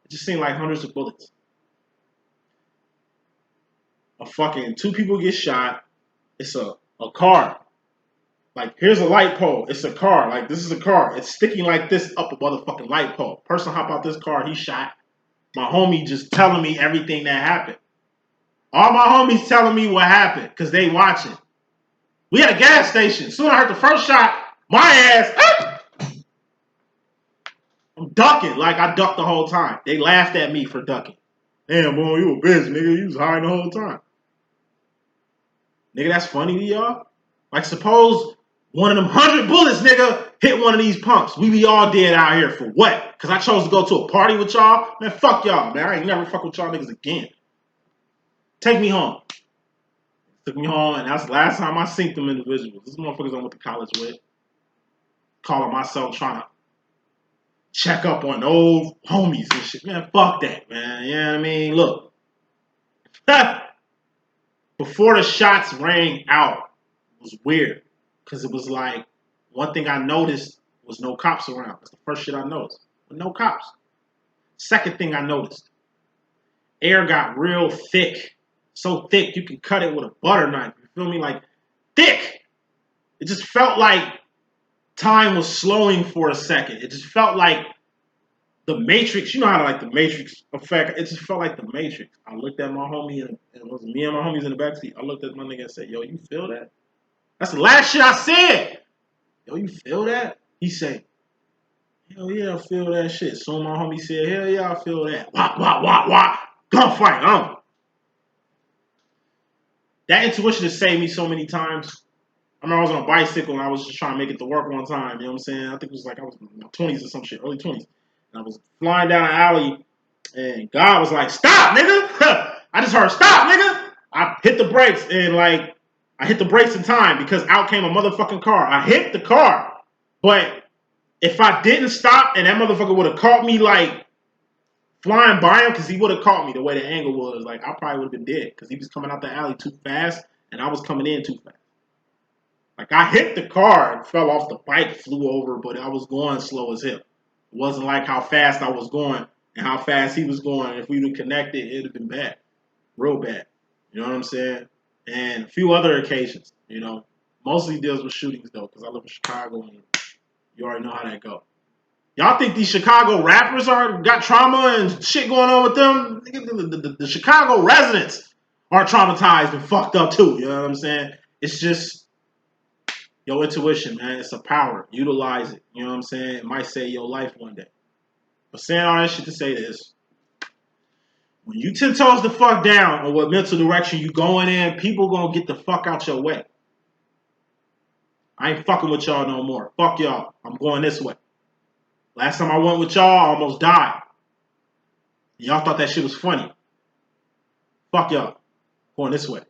It just seemed like hundreds of bullets. A fucking 2 people get shot. It's a car. Like, here's a light pole. It's a car. Like, this is a car. It's sticking like this up a motherfucking light pole. Person hop out this car. He shot. My homie just telling me everything that happened. All my homies telling me what happened because they watching. We had a gas station. Soon I heard the first shot. My ass. I'm ducking. Like, I ducked the whole time. They laughed at me for ducking. Damn, boy, you a bitch, nigga. You was hiding the whole time. Nigga, that's funny to y'all? Like, suppose one of them 100 bullets, nigga, hit one of these punks. We be all dead out here for what? Because I chose to go to a party with y'all? Man, fuck y'all, man. I ain't never fuck with y'all niggas again. Take me home. Took me home, and that's the last time I seen them individuals. These motherfuckers I went to college with. Calling myself trying to check up on old homies and shit. Man, fuck that, man. You know what I mean? Look. Before the shots rang out, it was weird. Because it was like, one thing I noticed was no cops around. That's the first shit I noticed. No cops. Second thing I noticed, air got real thick. So thick, you can cut it with a butter knife. You feel me? Like, thick. It just felt like time was slowing for a second. It just felt like the Matrix. You know how to like the Matrix effect. It just felt like the Matrix. I looked at my homie, and it was me and my homies in the backseat. I looked at my nigga and said, yo, you feel that? That's the last shit I said. Yo, you feel that? He said, hell yeah, I feel that shit. So my homie said, hell yeah, I feel that. Wah, wah, wah, wah. Gunfight, That intuition has saved me so many times. I remember I was on a bicycle and I was just trying to make it to work one time. You know what I'm saying? I think it was like I was in my 20s or some shit, early 20s. And I was flying down an alley and God was like, stop, nigga. I just heard, stop, nigga. I hit the brakes and like, I hit the brakes in time because out came a motherfucking car. I hit the car. But if I didn't stop and that motherfucker would have caught me like flying by him, because he would have caught me the way the angle was, like I probably would have been dead because he was coming out the alley too fast and I was coming in too fast. Like I hit the car and fell off the bike, flew over, but I was going slow as hell. It wasn't like how fast I was going and how fast he was going. If we would have connected, it'd have been bad. Real bad. You know what I'm saying? And a few other occasions, you know. Mostly deals with shootings though, because I live in Chicago and you already know how that go. Y'all think these Chicago rappers got trauma and shit going on with them? The Chicago residents are traumatized and fucked up too. You know what I'm saying? It's just your intuition, man. It's a power. Utilize it. You know what I'm saying? It might save your life one day. But saying all that shit to say this, when you 10 toes the fuck down on what mental direction you going in, people gonna get the fuck out your way. I ain't fucking with y'all no more. Fuck y'all. I'm going this way. Last time I went with y'all, I almost died. Y'all thought that shit was funny. Fuck y'all. Going this way.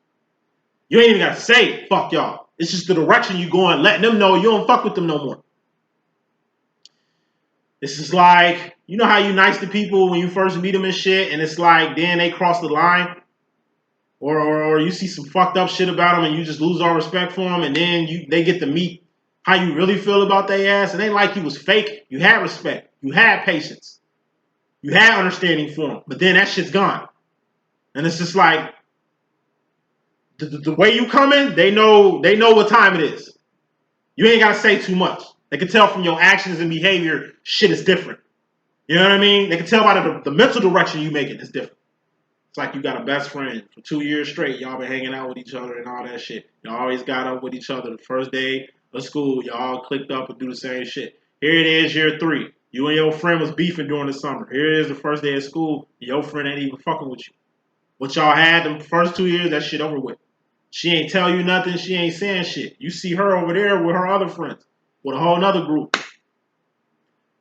You ain't even got to say fuck y'all. It's just the direction you going, letting them know you don't fuck with them no more. This is like, you know how you nice to people when you first meet them and shit, and it's like, then they cross the line? Or you see some fucked up shit about them and you just lose all respect for them, and then they get to meet how you really feel about their ass. It ain't like you was fake. You had respect. You had patience. You had understanding for them. But then that shit's gone. And it's just like, the way you coming, they know what time it is. You ain't got to say too much. They can tell from your actions and behavior, shit is different. You know what I mean? They can tell by the mental direction you make it is different. It's like you got a best friend for 2 years straight. Y'all been hanging out with each other and all that shit. Y'all always got up with each other. The first day of school, y'all clicked up and do the same shit. Here it is, year 3. You and your friend was beefing during the summer. Here it is, the first day of school. Your friend ain't even fucking with you. What y'all had the first 2 years, that shit over with. She ain't tell you nothing. She ain't saying shit. You see her over there with her other friends, with a whole nother group.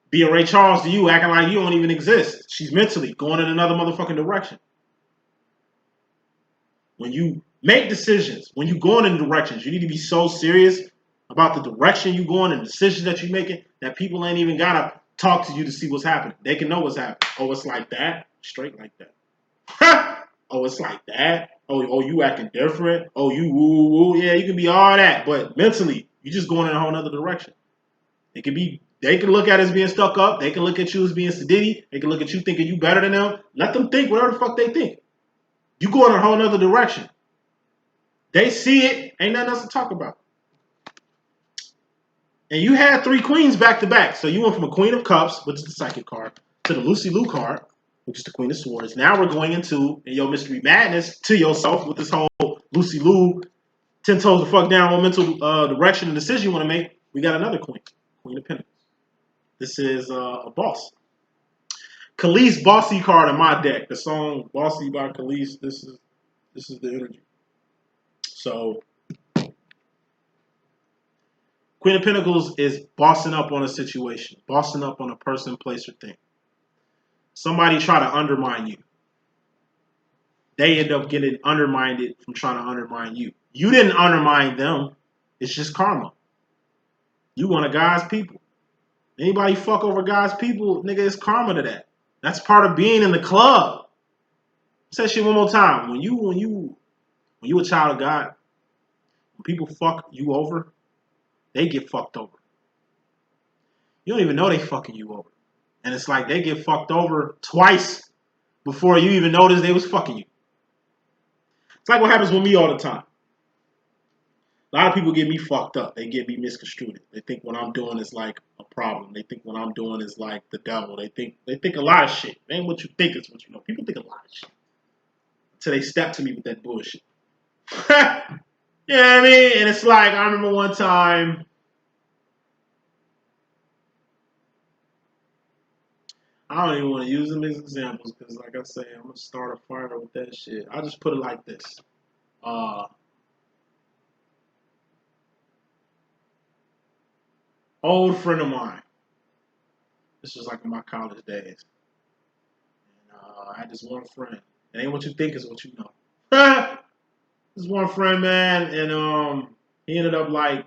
Being Ray Charles to you, acting like you don't even exist. She's mentally going in another motherfucking direction. When you make decisions, when you going in directions, you need to be so serious about the direction you going and the decisions that you're making that people ain't even gotta talk to you to see what's happening. They can know what's happening. Oh, it's like that? Straight like that. Oh, it's like that? Oh, you acting different? Oh, you woo woo woo. Yeah, you can be all that, but mentally, you just going in a whole other direction. It could be, they can look at us being stuck up. They can look at you as being sedity. They can look at you thinking you better than them. Let them think whatever the fuck they think. You go in a whole nother direction. They see it, ain't nothing else to talk about. And you had 3 queens back to back. So you went from a Queen of Cups, which is the psychic card, to the Lucy Liu card, which is the Queen of Swords. Now we're going into your mystery madness to yourself with this whole Lucy Liu 10 toes the fuck down, what mental direction and decision you want to make. We got another queen, Queen of Pentacles. This is a boss. Khalees Bossy card in my deck. The song Bossy by Khalees. This is the energy. So Queen of Pentacles is bossing up on a situation, bossing up on a person, place, or thing. Somebody try to undermine you. They end up getting undermined from trying to undermine you. You didn't undermine them. It's just karma. You one of God's people. Anybody fuck over God's people, nigga, it's karma to that. That's part of being in the club. Say shit one more time. When you a child of God, when people fuck you over, they get fucked over. You don't even know they fucking you over. And it's like they get fucked over twice before you even notice they was fucking you. It's like what happens with me all the time. A lot of people get me fucked up. They get me misconstrued. They think what I'm doing is like a problem. They think what I'm doing is like the devil. They think a lot of shit. It ain't what you think, it's what you know. People think a lot of shit. Until they step to me with that bullshit. You know what I mean? And it's like, I remember one time, I don't even want to use them as examples because, like I say, I'm going to start a fire with that shit. I'll just put it like this. Old friend of mine. This was like in my college days. And I had this one friend. It ain't what you think, it's what you know. This one friend, man, and he ended up like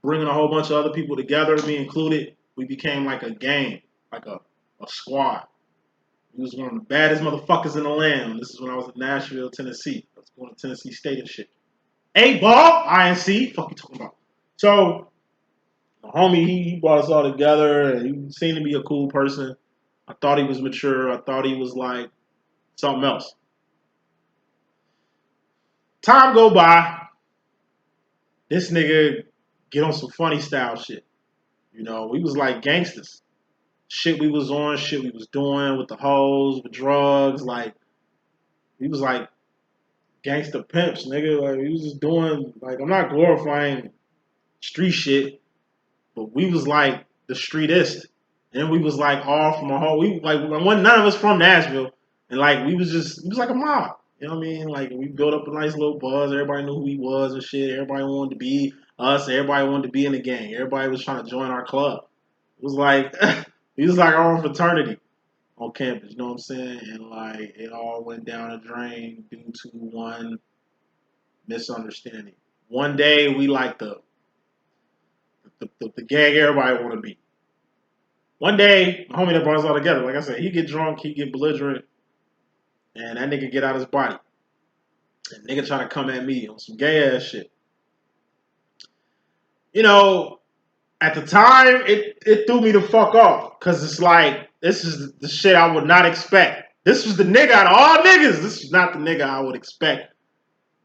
bringing a whole bunch of other people together, me included. We became like a gang, like a squad. He was one of the baddest motherfuckers in the land. This is when I was in Nashville, Tennessee. I was going to Tennessee State and shit. 8-ball, INC, fuck you talking about. So, the homie, he brought us all together, and he seemed to be a cool person. I thought he was mature. I thought he was like something else. Time go by. This nigga get on some funny style shit. You know, we was like gangsters. Shit we was on, shit we was doing with the hoes, with drugs, like we was like gangster pimps, nigga. Like we was just doing, like, I'm not glorifying street shit, but we was like the streetist. And we was like all from a whole, we like none of us from Nashville, and like it was like a mob. You know what I mean? Like we built up a nice little buzz. Everybody knew who he was and shit. Everybody wanted to be us. Everybody wanted to be in the gang. Everybody was trying to join our club. It was like we was like our own fraternity on campus. You know what I'm saying? And like it all went down the drain due to one misunderstanding. One day we like the gang everybody want to be. One day, the homie that brought us all together, like I said, he get drunk, he get belligerent, and that nigga get out his body. And nigga try to come at me on some gay ass shit. You know, at the time, it threw me the fuck off. Because it's like, this is the shit I would not expect. This was the nigga out of all niggas. This is not the nigga I would expect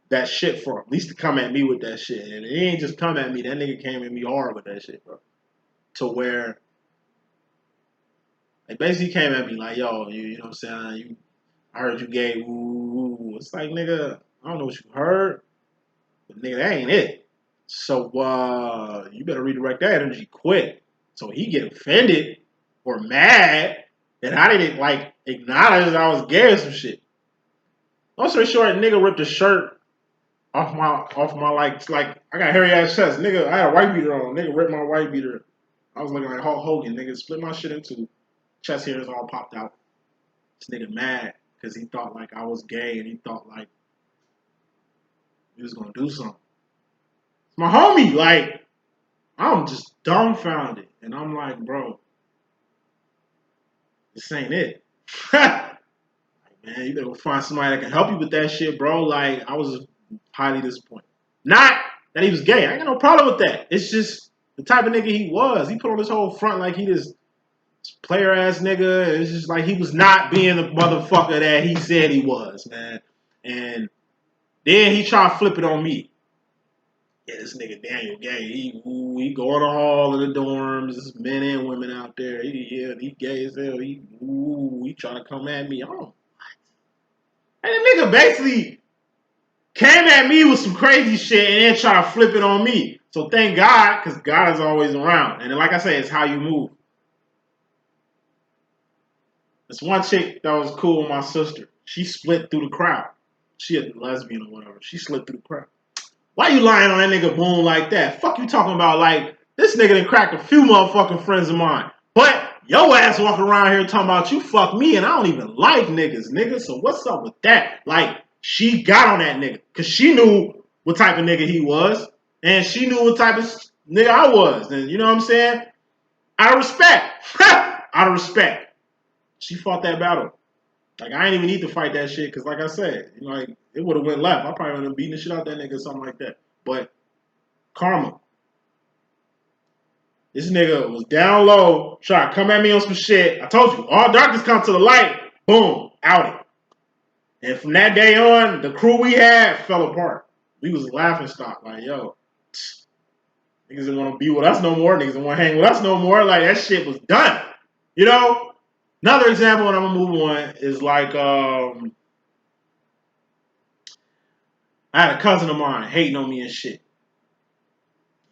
that shit from. At least to come at me with that shit. And he ain't just come at me. That nigga came at me hard with that shit, bro. To where, like, basically came at me like, yo, you know what I'm saying? I heard you gay. Ooh. It's like, nigga, I don't know what you heard. But nigga, that ain't it. So you better redirect that energy quick. So he get offended or mad that I didn't like acknowledge that I was gay or some shit. Long story short, nigga ripped a shirt off my like I got hairy ass chest. Nigga, I had a white beater on. Nigga ripped my white beater. I was looking like Hulk Hogan. Nigga split my shit into chest hairs all popped out. This nigga mad because he thought like I was gay and he thought like he was gonna do something. My homie, like, I'm just dumbfounded. And I'm like, bro, this ain't it. Like, man, you better go find somebody that can help you with that shit, bro. Like, I was highly disappointed. Not that he was gay. I ain't got no problem with that. It's just the type of nigga he was. He put on this whole front like he this player ass nigga. It's just like he was not being the motherfucker that he said he was, man. And then he tried to flip it on me. Yeah, this nigga Daniel gay. He go in the hall in the dorms. There's men and women out there. He gay as hell. He trying to come at me. Oh, and the nigga basically came at me with some crazy shit and then try to flip it on me. So thank God, because God is always around. And like I say, it's how you move. This one chick that was cool with my sister. She split through the crowd. She a lesbian or whatever. She slipped through the crowd. Why you lying on that nigga Boom like that? Fuck you talking about like, this nigga done cracked a few motherfucking friends of mine. But your ass walking around here talking about you fuck me and I don't even like niggas, nigga. So what's up with that? Like, she got on that nigga. Because she knew what type of nigga he was. And she knew what type of nigga I was. And you know what I'm saying? Out of respect. Out of respect. She fought that battle. Like, I ain't even need to fight that shit, because like I said, you know, like, it would have went left. I probably would have beaten the shit out that nigga or something like that. But, karma. This nigga was down low, trying to come at me on some shit. I told you, all darkness comes to the light. Boom, outed. And from that day on, the crew we had fell apart. We was laughing stock. Like, yo, niggas didn't want to be with us no more. Niggas didn't want to hang with us no more. Like, that shit was done. You know? Another example, and I'm going to move on, is like, I had a cousin of mine hating on me and shit.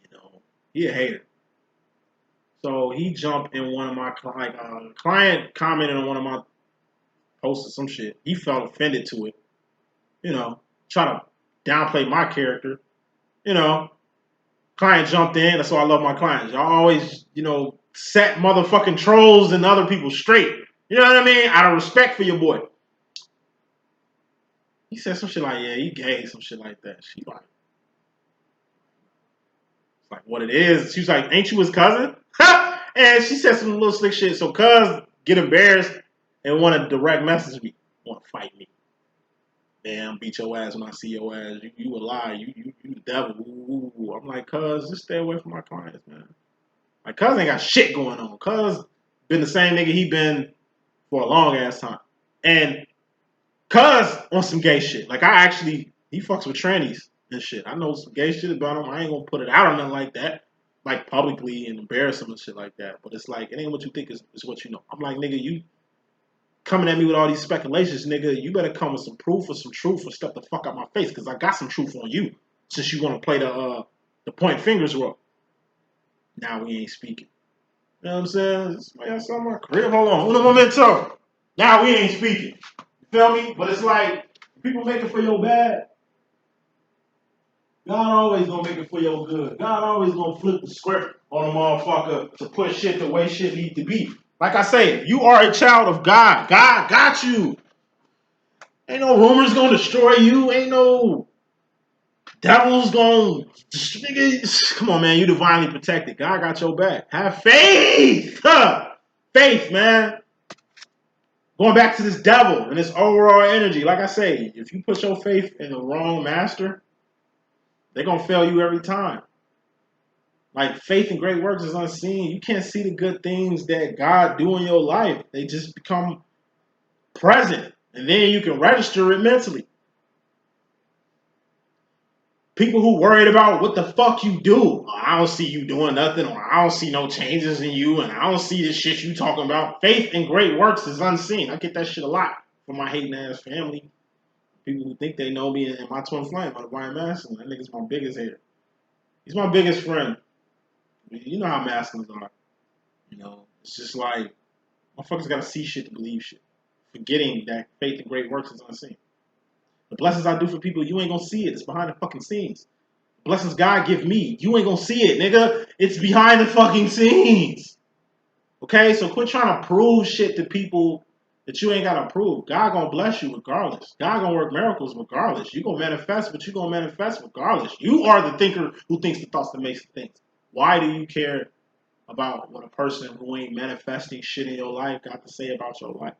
You know, he a hater. So he jumped in one of my client commented on one of my posts or some shit. He felt offended to it. You know, try to downplay my character. You know, client jumped in. That's why I love my clients. Y'all always, you know, set motherfucking trolls and other people straight. You know what I mean? Out of respect for your boy. He said some shit like, yeah, he gay, some shit like that. She like, it's like what it is. She was like, ain't you his cousin? And she said some little slick shit. So cuz get embarrassed and want to direct message me, want to fight me. Damn, beat your ass when I see your ass. You a lie. You the devil. Ooh. I'm like, cuz, just stay away from my clients, man. Like, cuz ain't got shit going on. Cuz been the same nigga he been for a long ass time. And cuz on some gay shit. Like, he fucks with trannies and shit. I know some gay shit about him. I ain't gonna put it out or nothing like that. Like, publicly and embarrass him and shit like that. But it's like, it ain't what you think is what you know. I'm like, nigga, you coming at me with all these speculations, nigga, you better come with some proof or some truth or step the fuck out my face, because I got some truth on you since you want to play the point fingers role. Now we ain't speaking. You know what I'm saying? Somebody else on my crib. Hold on. Uno momento. Now we ain't speaking. You feel me? But it's like, people make it for your bad. God always gonna make it for your good. God always gonna flip the script on a motherfucker to put shit the way shit need to be. Like I say, you are a child of God. God got you. Ain't no rumors gonna destroy you. Ain't no devil's gonna. Come on, man. You divinely protected. God got your back. Have faith. Faith, man. Going back to this devil and this overall energy. Like I say, if you put your faith in the wrong master, they're gonna fail you every time. Like, faith and great works is unseen. You can't see the good things that God do in your life. They just become present. And then you can register it mentally. People who worried about what the fuck you do. I don't see you doing nothing, or I don't see no changes in you, and I don't see this shit you talking about. Faith and great works is unseen. I get that shit a lot from my hating ass family. People who think they know me and my twin flame, my divine masculine. That nigga's my biggest hater. He's my biggest friend. You know how masculines are. You know, it's just like, motherfuckers gotta see shit to believe shit. Forgetting that faith and great works is unseen. The blessings I do for people, you ain't gonna see it. It's behind the fucking scenes. The blessings God give me, you ain't gonna see it, nigga. It's behind the fucking scenes. Okay, so quit trying to prove shit to people that you ain't gotta prove. God gonna bless you regardless. God gonna work miracles regardless. You gonna manifest what you gonna manifest regardless. You are the thinker who thinks the thoughts that makes the things. Why do you care about what a person who ain't manifesting shit in your life got to say about your life?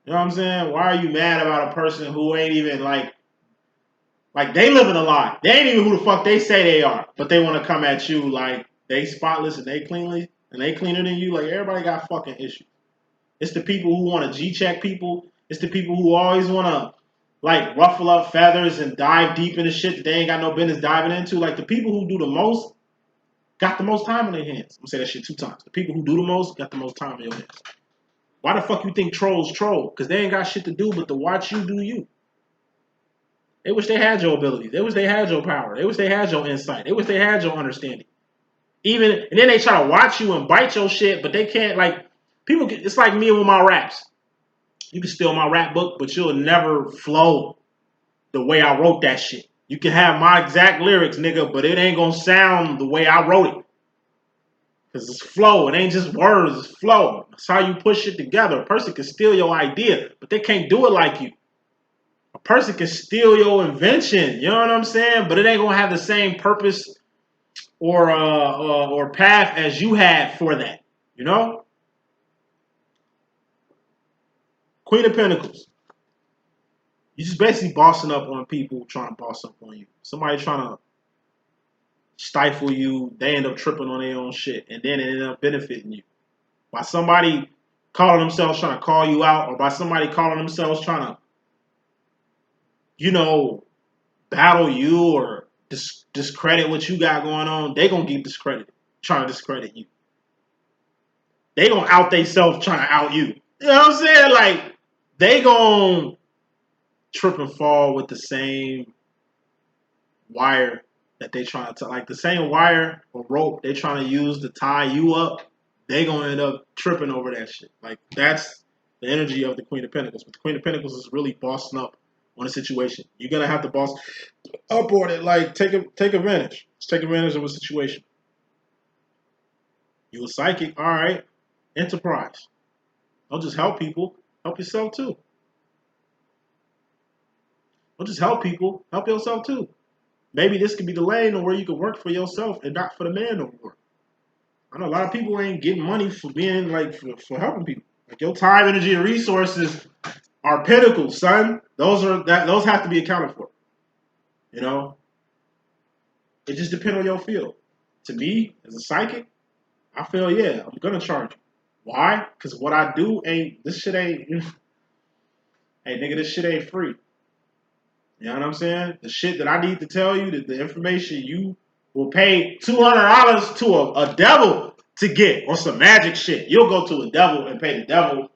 You know what I'm saying? Why are you mad about a person who ain't even like Like, they living a lie. They ain't even who the fuck they say they are. But they want to come at you like they spotless and they cleanly and they cleaner than you. Like, everybody got fucking issues. It's the people who want to G-check people. It's the people who always want to, like, ruffle up feathers and dive deep into shit that they ain't got no business diving into. Like, the people who do the most got the most time on their hands. I'm going to say that shit 2 times. The people who do the most got the most time on your hands. Why the fuck you think trolls troll? Because they ain't got shit to do but to watch you do you. They wish they had your abilities. They wish they had your power. They wish they had your insight. They wish they had your understanding. And then they try to watch you and bite your shit, but they can't, like, it's like me with my raps. You can steal my rap book, but you'll never flow the way I wrote that shit. You can have my exact lyrics, nigga, but it ain't gonna sound the way I wrote it. Because it's flow. It ain't just words, it's flow. That's how you push it together. A person can steal your idea, but they can't do it like you. A person can steal your invention, you know what I'm saying? But it ain't gonna have the same purpose or path as you had for that, you know? Queen of Pentacles. You just basically bossing up on people trying to boss up on you. Somebody trying to stifle you, they end up tripping on their own shit, and then it end up benefiting you. By somebody calling themselves trying to call you out, or by somebody calling themselves trying to, you know, battle you or discredit what you got going on, they gonna get discredited, trying to discredit you. They gonna out themselves trying to out you. You know what I'm saying? Like, they gonna trip and fall with the same wire that they trying to, like the same wire or rope they trying to use to tie you up. They gonna end up tripping over that shit. Like, that's the energy of the Queen of Pentacles. But the Queen of Pentacles is really bossing up on a situation. You're gonna have to boss up on it. Like, take advantage. Just take advantage of a situation. You a psychic, all right? Enterprise. Don't just help people. Help yourself too. Don't just help people. Help yourself too. Maybe this could be the lane where you can work for yourself and not for the man no more. I know a lot of people ain't getting money for being, like, for helping people. Like, your time, energy, and resources are pentacles, son. Those have to be accounted for. You know? It just depends on your field. To me, as a psychic, I feel, yeah, I'm gonna charge you. Why? Because what I do this shit ain't hey nigga, this shit ain't free. You know what I'm saying? The shit that I need to tell you, the information you will pay $200 to a devil to get, or some magic shit. You'll go to a devil and pay the devil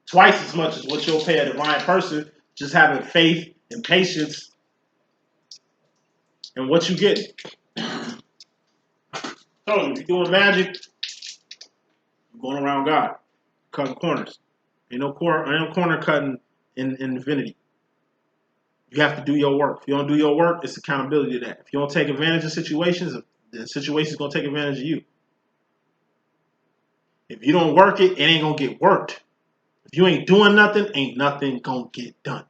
twice as much as what you'll pay a divine person, just having faith and patience in what you get. So if you're doing magic, you're going around God, cutting corners. Ain't no corner cutting in divinity. You have to do your work. If you don't do your work, it's accountability to that. If you don't take advantage of situations, the situation's going to take advantage of you. If you don't work it, it ain't going to get worked. If you ain't doing nothing, ain't nothing going to get done.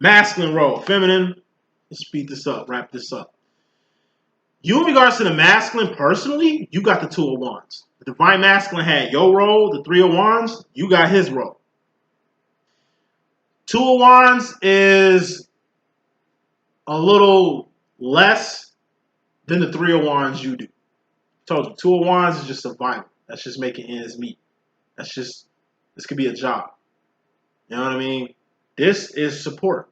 Masculine role, feminine. Let's speed this up, wrap this up. You, in regards to the masculine, personally, you got the 2 of Wands. The divine masculine had your role, the 3 of Wands, you got his role. 2 of Wands is a little less than the 3 of Wands you do. Told you, 2 of Wands is just survival. That's just making ends meet. This could be a job. You know what I mean? This is support.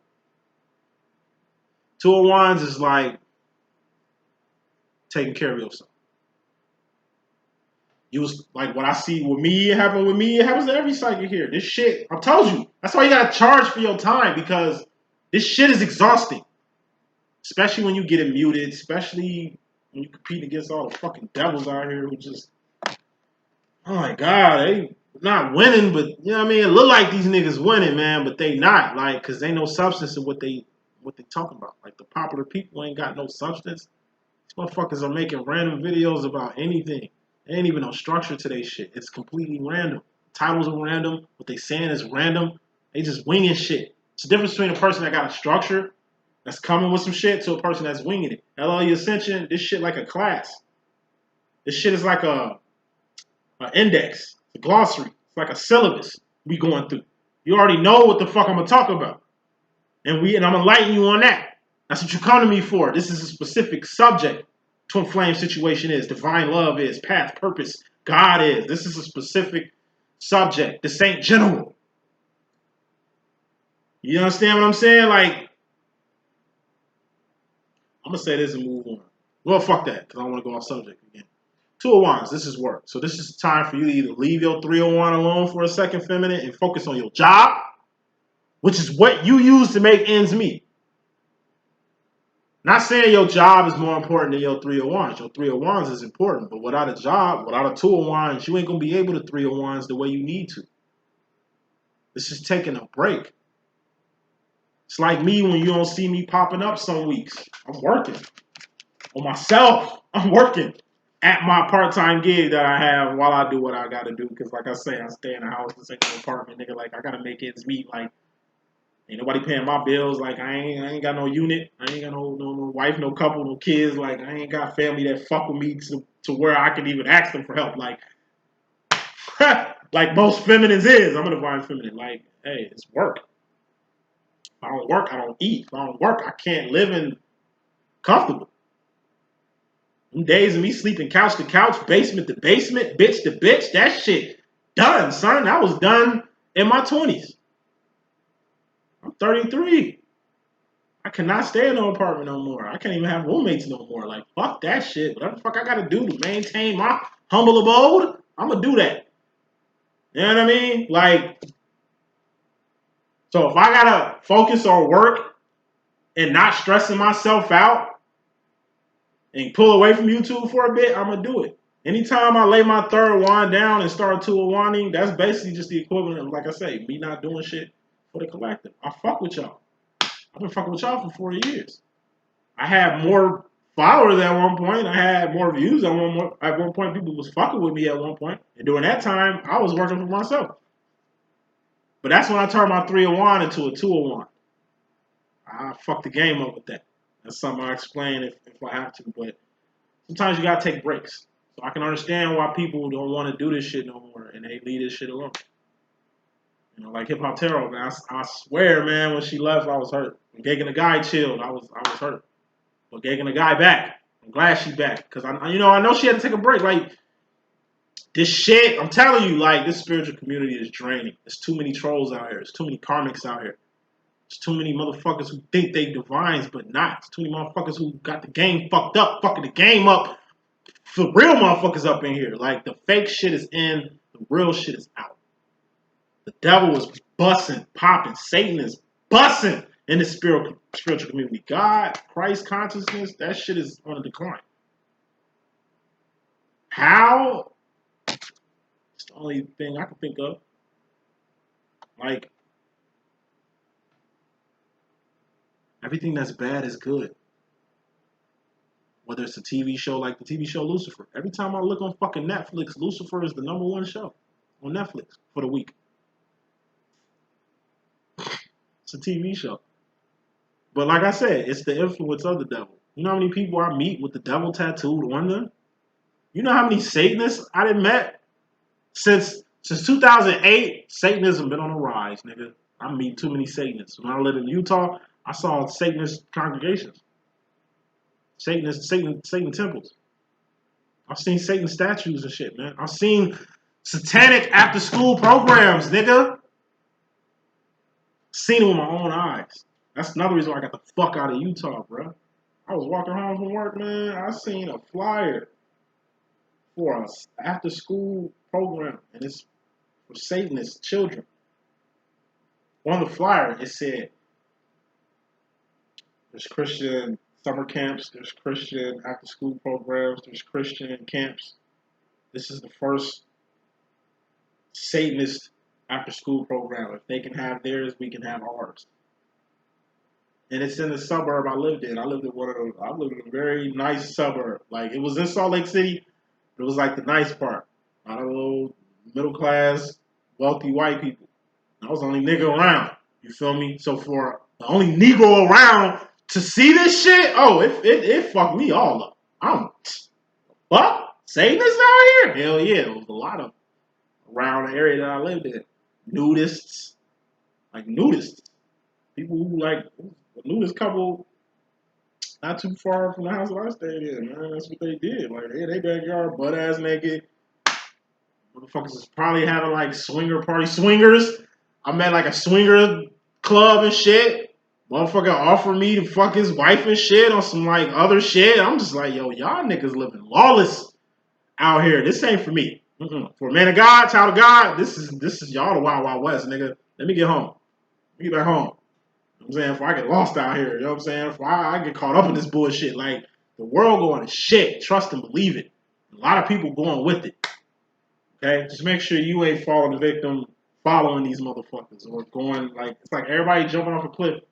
2 of Wands is like taking care of yourself. You was like, what I see with me, it happened with me, it happens to every psychic here. This shit, I told you. That's why you gotta charge for your time, because this shit is exhausting. Especially when you get it muted, especially when you compete against all the fucking devils out here who just, oh my God, they not winning, but you know what I mean? It look like these niggas winning, man, but they not, like, cause ain't no substance in what they talking about. Like, the popular people ain't got no substance. These motherfuckers are making random videos about anything. There ain't even no structure to their shit. It's completely random. Titles are random. What they saying is random. They just winging shit. It's the difference between a person that got a structure, that's coming with some shit, to a person that's winging it. LLE.Ascension, this shit like a class. This shit is like a index, a glossary. It's like a syllabus we going through. You already know what the fuck I'm gonna talk about. And I'm gonna enlighten you on that. That's what you come to me for. This is a specific subject. Twin flame situation is, divine love is, path, purpose, God is. This is a specific subject. This ain't general. You understand what I'm saying? Like, I'm gonna say this and move on. Well, fuck that, because I don't want to go off subject again. 201s, this is work. So this is time for you to either leave your 301 alone for a second, feminine, and focus on your job, which is what you use to make ends meet. Not saying your job is more important than your 301s. Your 301s is important, but without a job, without a 201s, you ain't gonna be able to 301s the way you need to. This is taking a break. It's like me when you don't see me popping up some weeks. I'm working on myself. I'm working at my part-time gig that I have while I do what I gotta do. Because like I say, I stay in a house, this ain't no apartment, nigga. Like I gotta make ends meet. Like ain't nobody paying my bills. Like I ain't got no unit. I ain't got no wife, no couple, no kids. Like I ain't got family that fuck with me to where I can even ask them for help. Like like most feminines is. I'm a divine feminine. Like, hey, it's work. If I don't work, I don't eat. If I don't work, I can't live in comfortable. Them days of me sleeping couch to couch, basement to basement, bitch to bitch, that shit done, son. That was done in my 20s. I'm 33. I cannot stay in no apartment no more. I can't even have roommates no more. Like, fuck that shit. Whatever the fuck I gotta do to maintain my humble abode, I'm gonna do that. You know what I mean? Like, so if I gotta focus on work and not stressing myself out and pull away from YouTube for a bit, I'm gonna do it. Anytime I lay my third wand down and start two-a-wanding, that's basically just the equivalent of, like I say, me not doing shit for the collective. I fuck with y'all. I've been fucking with y'all for 4 years. I had more followers at one point. I had more views at one point. People was fucking with me at one point. And during that time, I was working for myself. But that's when I turned my 301 into a 201. I fucked the game up with that. That's something I'll explain if I have to. But sometimes you gotta take breaks. So I can understand why people don't want to do this shit no more and they leave this shit alone. You know, like Hip Hop Tarot, man. I swear, man, when she left, I was hurt. When Gagan the guy chilled, I was hurt. But Gagan the guy back. I'm glad she's back. Because I know she had to take a break. Like, this shit, I'm telling you, like, this spiritual community is draining. There's too many trolls out here. There's too many karmics out here. There's too many motherfuckers who think they divines, but not. There's too many motherfuckers who got the game fucked up, fucking the game up. For real motherfuckers up in here. Like, the fake shit is in, the real shit is out. The devil is bussing, popping. Satan is bussing in the spiritual community. God, Christ consciousness, that shit is on a decline. How? It's the only thing I can think of. Like, everything that's bad is good. Whether it's a TV show like the TV show Lucifer. Every time I look on fucking Netflix, Lucifer is the #1 show on Netflix for the week. It's a TV show. But like I said, it's the influence of the devil. You know how many people I meet with the devil tattooed on them? You know how many Satanists I done met? Since 2008, Satanism been on a rise, nigga. I meet too many Satanists. When I lived in Utah, I saw Satanist congregations. Satan temples. I've seen Satan statues and shit, man. I've seen satanic after school programs, nigga. Seen it with my own eyes. That's another reason why I got the fuck out of Utah, bro. I was walking home from work, man. I seen a flyer for an after school program, and it's for Satanist children. On the flyer, it said there's Christian summer camps, there's Christian after school programs, there's Christian camps. This is the first Satanist after school program. If they can have theirs, we can have ours. And it's in the suburb I lived in. I lived in a very nice suburb. Like, it was in Salt Lake City, but it was like the nice part. Not a little middle class, wealthy white people. I was the only nigga around. You feel me? So for the only Negro around to see this shit, oh, it fucked me all up. What? Satanists out here? Hell yeah. There was a lot of around the area that I lived in. Nudists. Like nudists. People who like knew this couple not too far from the house that I stayed in, man. That's what they did. Like they backyard, butt ass naked. Motherfuckers is probably having like swinger party swingers. I'm at like a swinger club and shit. Motherfucker offered me to fuck his wife and shit on some like other shit. I'm just like, yo, y'all niggas living lawless out here. This ain't for me. For a man of God, child of God, this is y'all the wild wild west, nigga. Let me get home. Let me get back home. You know what I'm saying? If I get lost out here, you know what I'm saying? If I get caught up in this bullshit, like the world going to shit. Trust and believe it. A lot of people going with it. Okay, just make sure you ain't falling the victim following these motherfuckers or going like it's like everybody jumping off a cliff,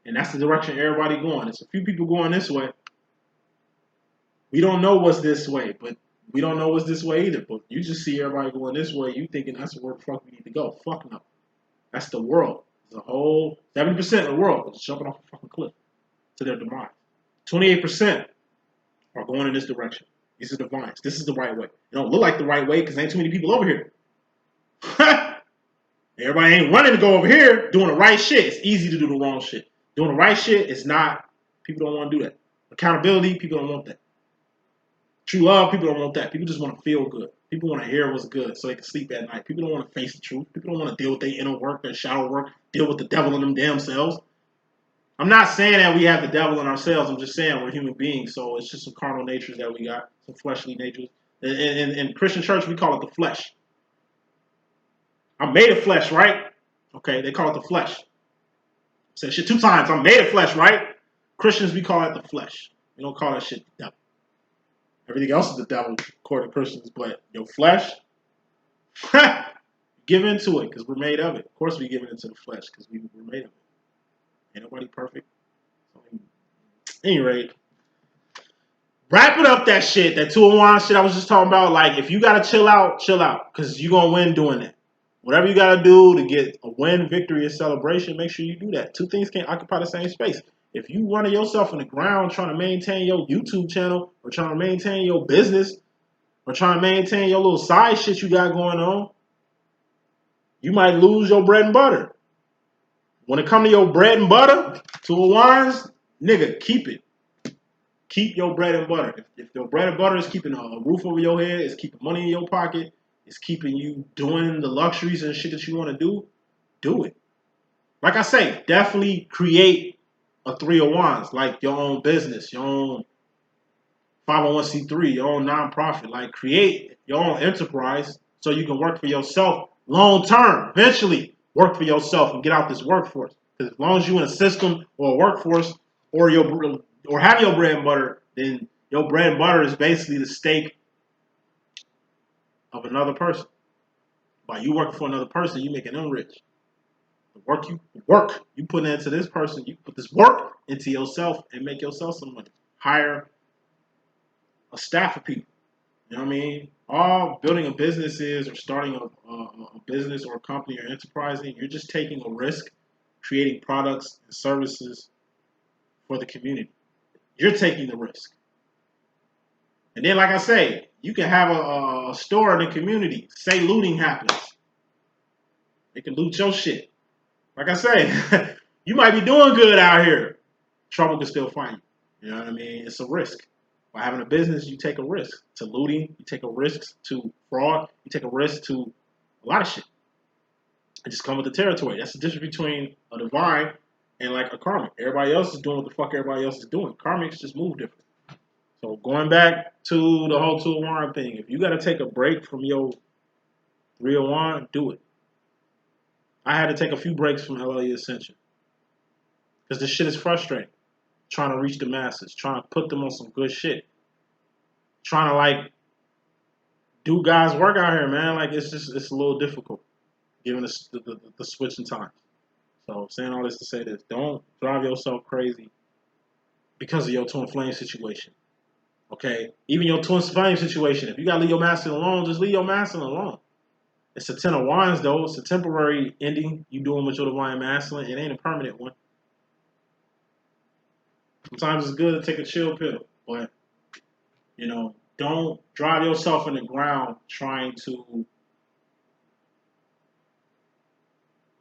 and that's the direction everybody going. It's a few people going this way. We don't know what's this way, but we don't know what's this way either. But you just see everybody going this way, you thinking that's where the fuck we need to go. Fuck no. That's the world. The whole 70% of the world is jumping off a fucking cliff to their demise. 28% are going in this direction. These are the vines. This is the right way. It don't look like the right way because ain't too many people over here. Everybody ain't running to go over here doing the right shit. It's easy to do the wrong shit. Doing the right shit is not. People don't want to do that. Accountability, people don't want that. True love, people don't want that. People just want to feel good. People want to hear what's good so they can sleep at night. People don't want to face the truth. People don't want to deal with their inner work, their shadow work, deal with the devil in them damn selves. I'm not saying that we have the devil in ourselves. I'm just saying we're human beings, so it's just some carnal natures that we got, some fleshly natures. In Christian church, we call it the flesh. I'm made of flesh, right? Okay, they call it the flesh. I said shit 2 times. I'm made of flesh, right? Christians, we call it the flesh. We don't call that shit the devil. Everything else is the devil, according to Christians, but your flesh, give into it because we're made of it. Of course, we give into the flesh because we're made of it. Ain't nobody perfect. At any rate, wrapping up that shit, that 201 shit I was just talking about. Like, if you gotta chill out, because you're gonna win doing that. Whatever you gotta do to get a win, victory, or celebration, make sure you do that. 2 things can't occupy the same space. If you running yourself in the ground trying to maintain your YouTube channel or trying to maintain your business or trying to maintain your little side shit you got going on, you might lose your bread and butter. When it comes to your bread and butter, 201s, nigga, keep it. Keep your bread and butter. If your bread and butter is keeping a roof over your head, it's keeping money in your pocket, it's keeping you doing the luxuries and shit that you want to do it. Like I say, definitely create a 301s, like your own business, your own 501c3, your own nonprofit. Like create your own enterprise so you can work for yourself long term. Eventually, work for yourself and get out this workforce. Because as long as you're in a system or a workforce or have your bread and butter, then your bread and butter is basically the stake of another person. By you working for another person, you making them rich. The work you put into this person, you put this work into yourself and make yourself some money. Hire a staff of people. You know what I mean? All building a business is, or starting a business or a company or enterprising, you're just taking a risk, creating products and services for the community. You're taking the risk. And then, like I say, you can have a store in the community. Say looting happens. They can loot your shit. Like I say, you might be doing good out here. Trouble can still find you. You know what I mean? It's a risk. By having a business, you take a risk to looting. You take a risk to fraud. You take a risk to a lot of shit. It just comes with the territory. That's the difference between a divine and like a karmic. Everybody else is doing what the fuck everybody else is doing. Karmics just move different. So going back to the whole 201 thing, if you got to take a break from your 301, do it. I had to take a few breaks from LLE.Ascension because this shit is frustrating. Trying to reach the masses, trying to put them on some good shit, trying to like do God's work out here, man. Like it's a little difficult given the switch in time. So I'm saying all this to say this: don't drive yourself crazy because of your twin flame situation. Okay, even your twin flame situation. If you gotta leave your masculine alone, just leave your masculine alone. It's a 10 of wands though. It's a temporary ending you doing with your divine masculine. It ain't a permanent one. Sometimes it's good to take a chill pill, but you know, don't drive yourself in the ground trying to,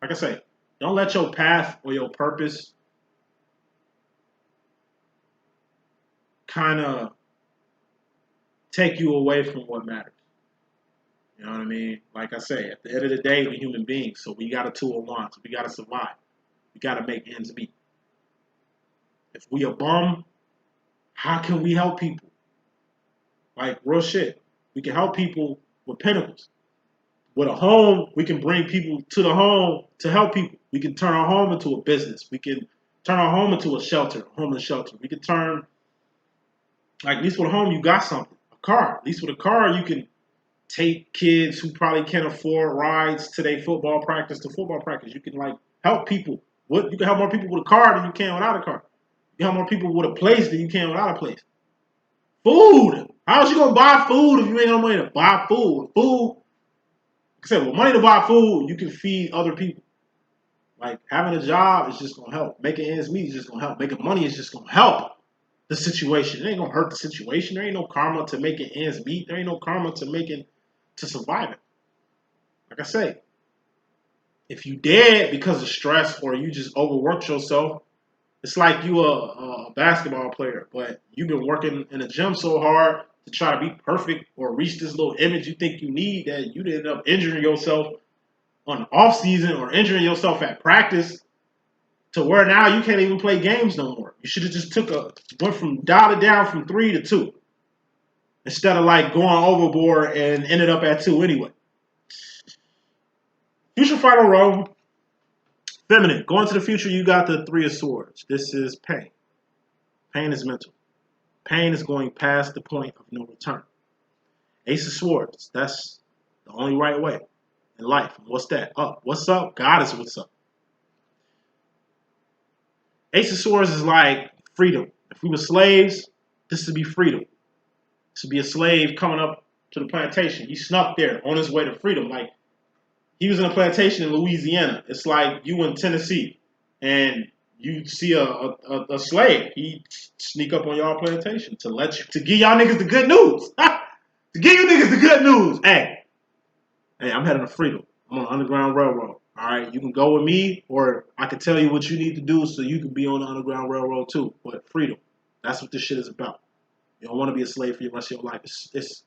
like I say, Don't let your path or your purpose kind of take you away from what matters. You know what I mean? Like I say, at the end of the day, we're human beings, so we got a 201, so we got to survive. We got to make ends meet. If we a bum, how can we help people? Like, real shit. We can help people with pinnacles. With a home, we can bring people to the home to help people. We can turn our home into a business. We can turn our home into a shelter, a homeless shelter. We can turn, like, at least with a home, you got something. A car. At least with a car, you can take kids who probably can't afford rides to their football practice to football practice. You can, like, help people. You can help more people with a car than you can without a car. You can help more people with a place than you can without a place. Food. How's you gonna buy food if you ain't got no money to buy food? Food. Like I said, with money to buy food, you can feed other people. Like, having a job is just gonna help. Making ends meet is just gonna help. Making money is just gonna help the situation. It ain't gonna hurt the situation. There ain't no karma to making ends meet. There ain't no karma to surviving. Like I say, if you dead because of stress or you just overworked yourself, it's like you a basketball player, but you've been working in the gym so hard to try to be perfect or reach this little image you think you need that you end up injuring yourself on the off season or injuring yourself at practice to where now you can't even play games no more. You should have just went from dialed it down from 3 to 2 instead of like going overboard and ended up at 2 anyway. Future final row. Feminine. Going to the future, you got the 3 of Swords. This is pain. Pain is mental. Pain is going past the point of no return. Ace of Swords. That's the only right way in life. What's that? Up. What's up? God is what's up. Ace of Swords is like freedom. If we were slaves, this would be freedom. This would be a slave coming up to the plantation. He snuck there on his way to freedom. Like, he was in a plantation in Louisiana. It's like you in Tennessee and you see a slave. He sneak up on y'all plantation to give y'all niggas the good news. To give you niggas the good news. Hey, I'm heading to freedom. I'm on the Underground Railroad. All right, you can go with me, or I can tell you what you need to do so you can be on the Underground Railroad too. But freedom. That's what this shit is about. You don't want to be a slave for the rest of your life. It's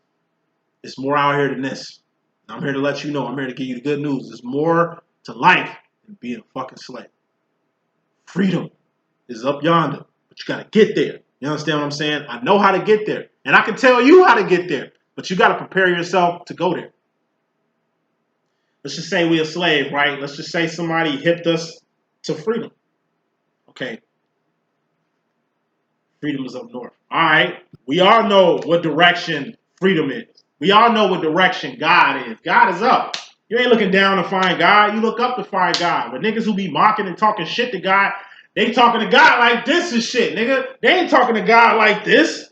more out here than this. I'm here to let you know. I'm here to give you the good news. There's more to life than being a fucking slave. Freedom is up yonder, but you gotta get there. You understand what I'm saying? I know how to get there, and I can tell you how to get there, but you gotta prepare yourself to go there. Let's just say we're a slave, right? Let's just say somebody hipped us to freedom. Okay. Freedom is up north. All right. We all know what direction freedom is. We all know what direction God is. God is up. You ain't looking down to find God. You look up to find God. But niggas who be mocking and talking shit to God, they talking to God like this and shit, nigga. They ain't talking to God like this.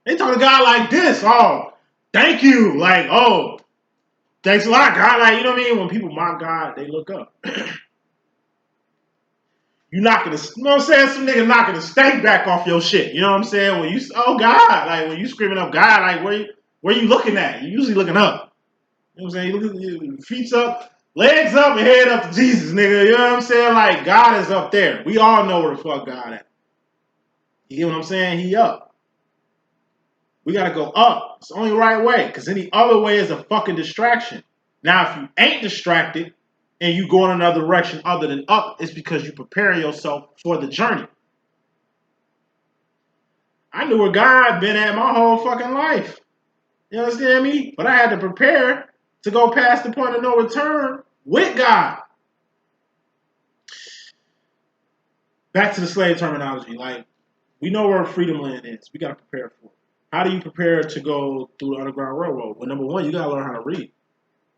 They talking to God like this. Oh, thank you. Like, oh, thanks a lot, God. Like, you know what I mean? When people mock God, they look up. You know what I'm saying? Some nigga knocking the stank back off your shit. You know what I'm saying? When you, oh God, like when you screaming up God, like where you looking at? You usually looking up. You know what I'm saying? You look at your feet up, legs up, and head up to Jesus, nigga. You know what I'm saying? Like God is up there. We all know where the fuck God at. You get what I'm saying? He up. We gotta go up. It's the only right way, because any other way is a fucking distraction. Now, if you ain't distracted, and you go in another direction other than up, it's because you prepare yourself for the journey. I knew where God been at my whole fucking life. You understand me? But I had to prepare to go past the point of no return with God. Back to the slave terminology. Like, we know where freedom land is. We got to prepare for it. How do you prepare to go through the Underground Railroad? Well, number one, you got to learn how to read.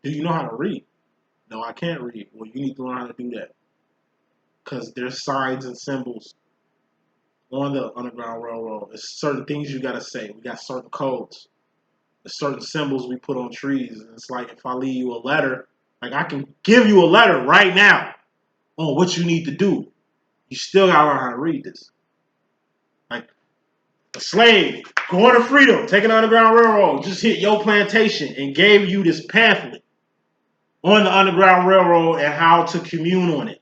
Do you know how to read? No, I can't read. Well, you need to learn how to do that. Because there's signs and symbols on the Underground Railroad. There's certain things you got to say. We got certain codes. There's certain symbols we put on trees. And it's like, if I leave you a letter, like I can give you a letter right now on what you need to do. You still got to learn how to read this. Like a slave going to freedom, taking the Underground Railroad, just hit your plantation and gave you this pamphlet on the Underground Railroad and how to commune on it.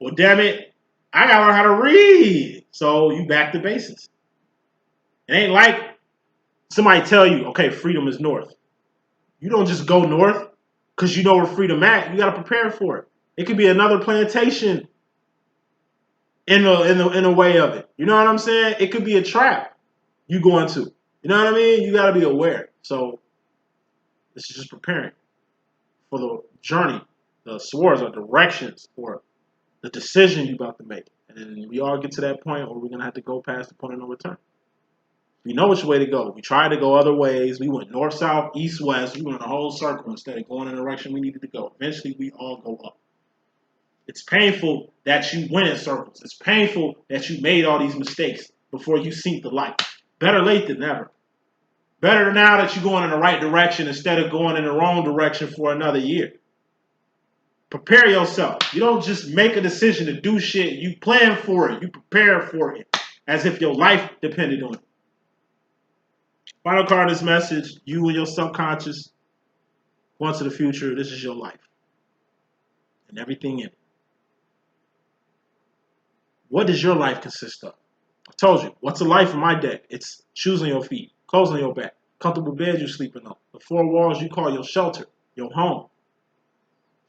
Well, damn it, I gotta learn how to read. So you back to basics. It ain't like somebody tell you, okay, freedom is north. You don't just go north because you know where freedom at. You gotta prepare for it. It could be another plantation in the way of it. You know what I'm saying? It could be a trap you go into. You know what I mean? You gotta be aware. So this is just preparing for the journey, the swords or directions or the decision you're about to make. And then we all get to that point where we're gonna have to go past the point of no return. We know which way to go. We tried to go other ways. We went north, south, east, west. We went a whole circle instead of going in the direction we needed to go. Eventually, we all go up. It's painful that you went in circles. It's painful that you made all these mistakes before you sink the light. Better late than never. Better now that you're going in the right direction instead of going in the wrong direction for another year. Prepare yourself. You don't just make a decision to do shit. You plan for it. You prepare for it as if your life depended on it. Final card of this message, you and your subconscious, once in the future, this is your life. And everything in it. What does your life consist of? I told you, what's a life in my deck? It's shoes on your feet, clothes on your back, comfortable bed you're sleeping on, the four walls you call your shelter, your home.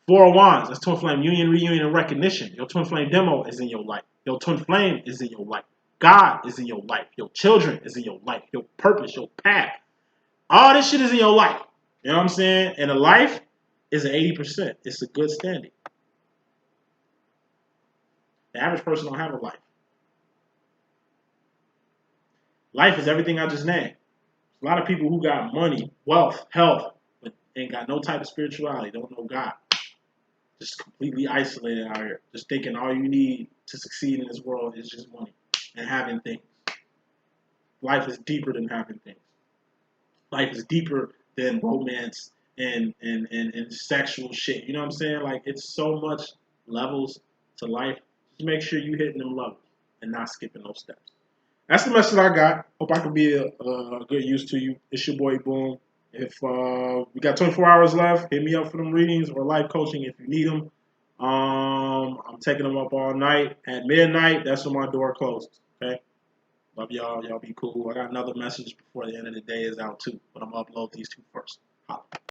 Four of Wands, that's twin flame union, reunion, and recognition. Your twin flame demo is in your life. Your twin flame is in your life. God is in your life. Your children is in your life. Your purpose, your path. All this shit is in your life. You know what I'm saying? And a life is an 80%. It's a good standing. The average person don't have a life. Life is everything I just named. A lot of people who got money, wealth, health, but ain't got no type of spirituality, don't know God. Just completely isolated out here. Just thinking all you need to succeed in this world is just money and having things. Life is deeper than having things. Life is deeper than romance and sexual shit. You know what I'm saying? Like, it's so much levels to life. Just make sure you hitting them levels and not skipping those steps. That's the message I got. Hope I can be a good use to you. It's your boy Boom. If we got 24 hours left, hit me up for them readings or life coaching if you need them. I'm taking them up all night. At midnight, that's when my door closes. Okay? Love y'all. Y'all be cool. I got another message before the end of the day is out too, but I'm going to upload these two first. Holla.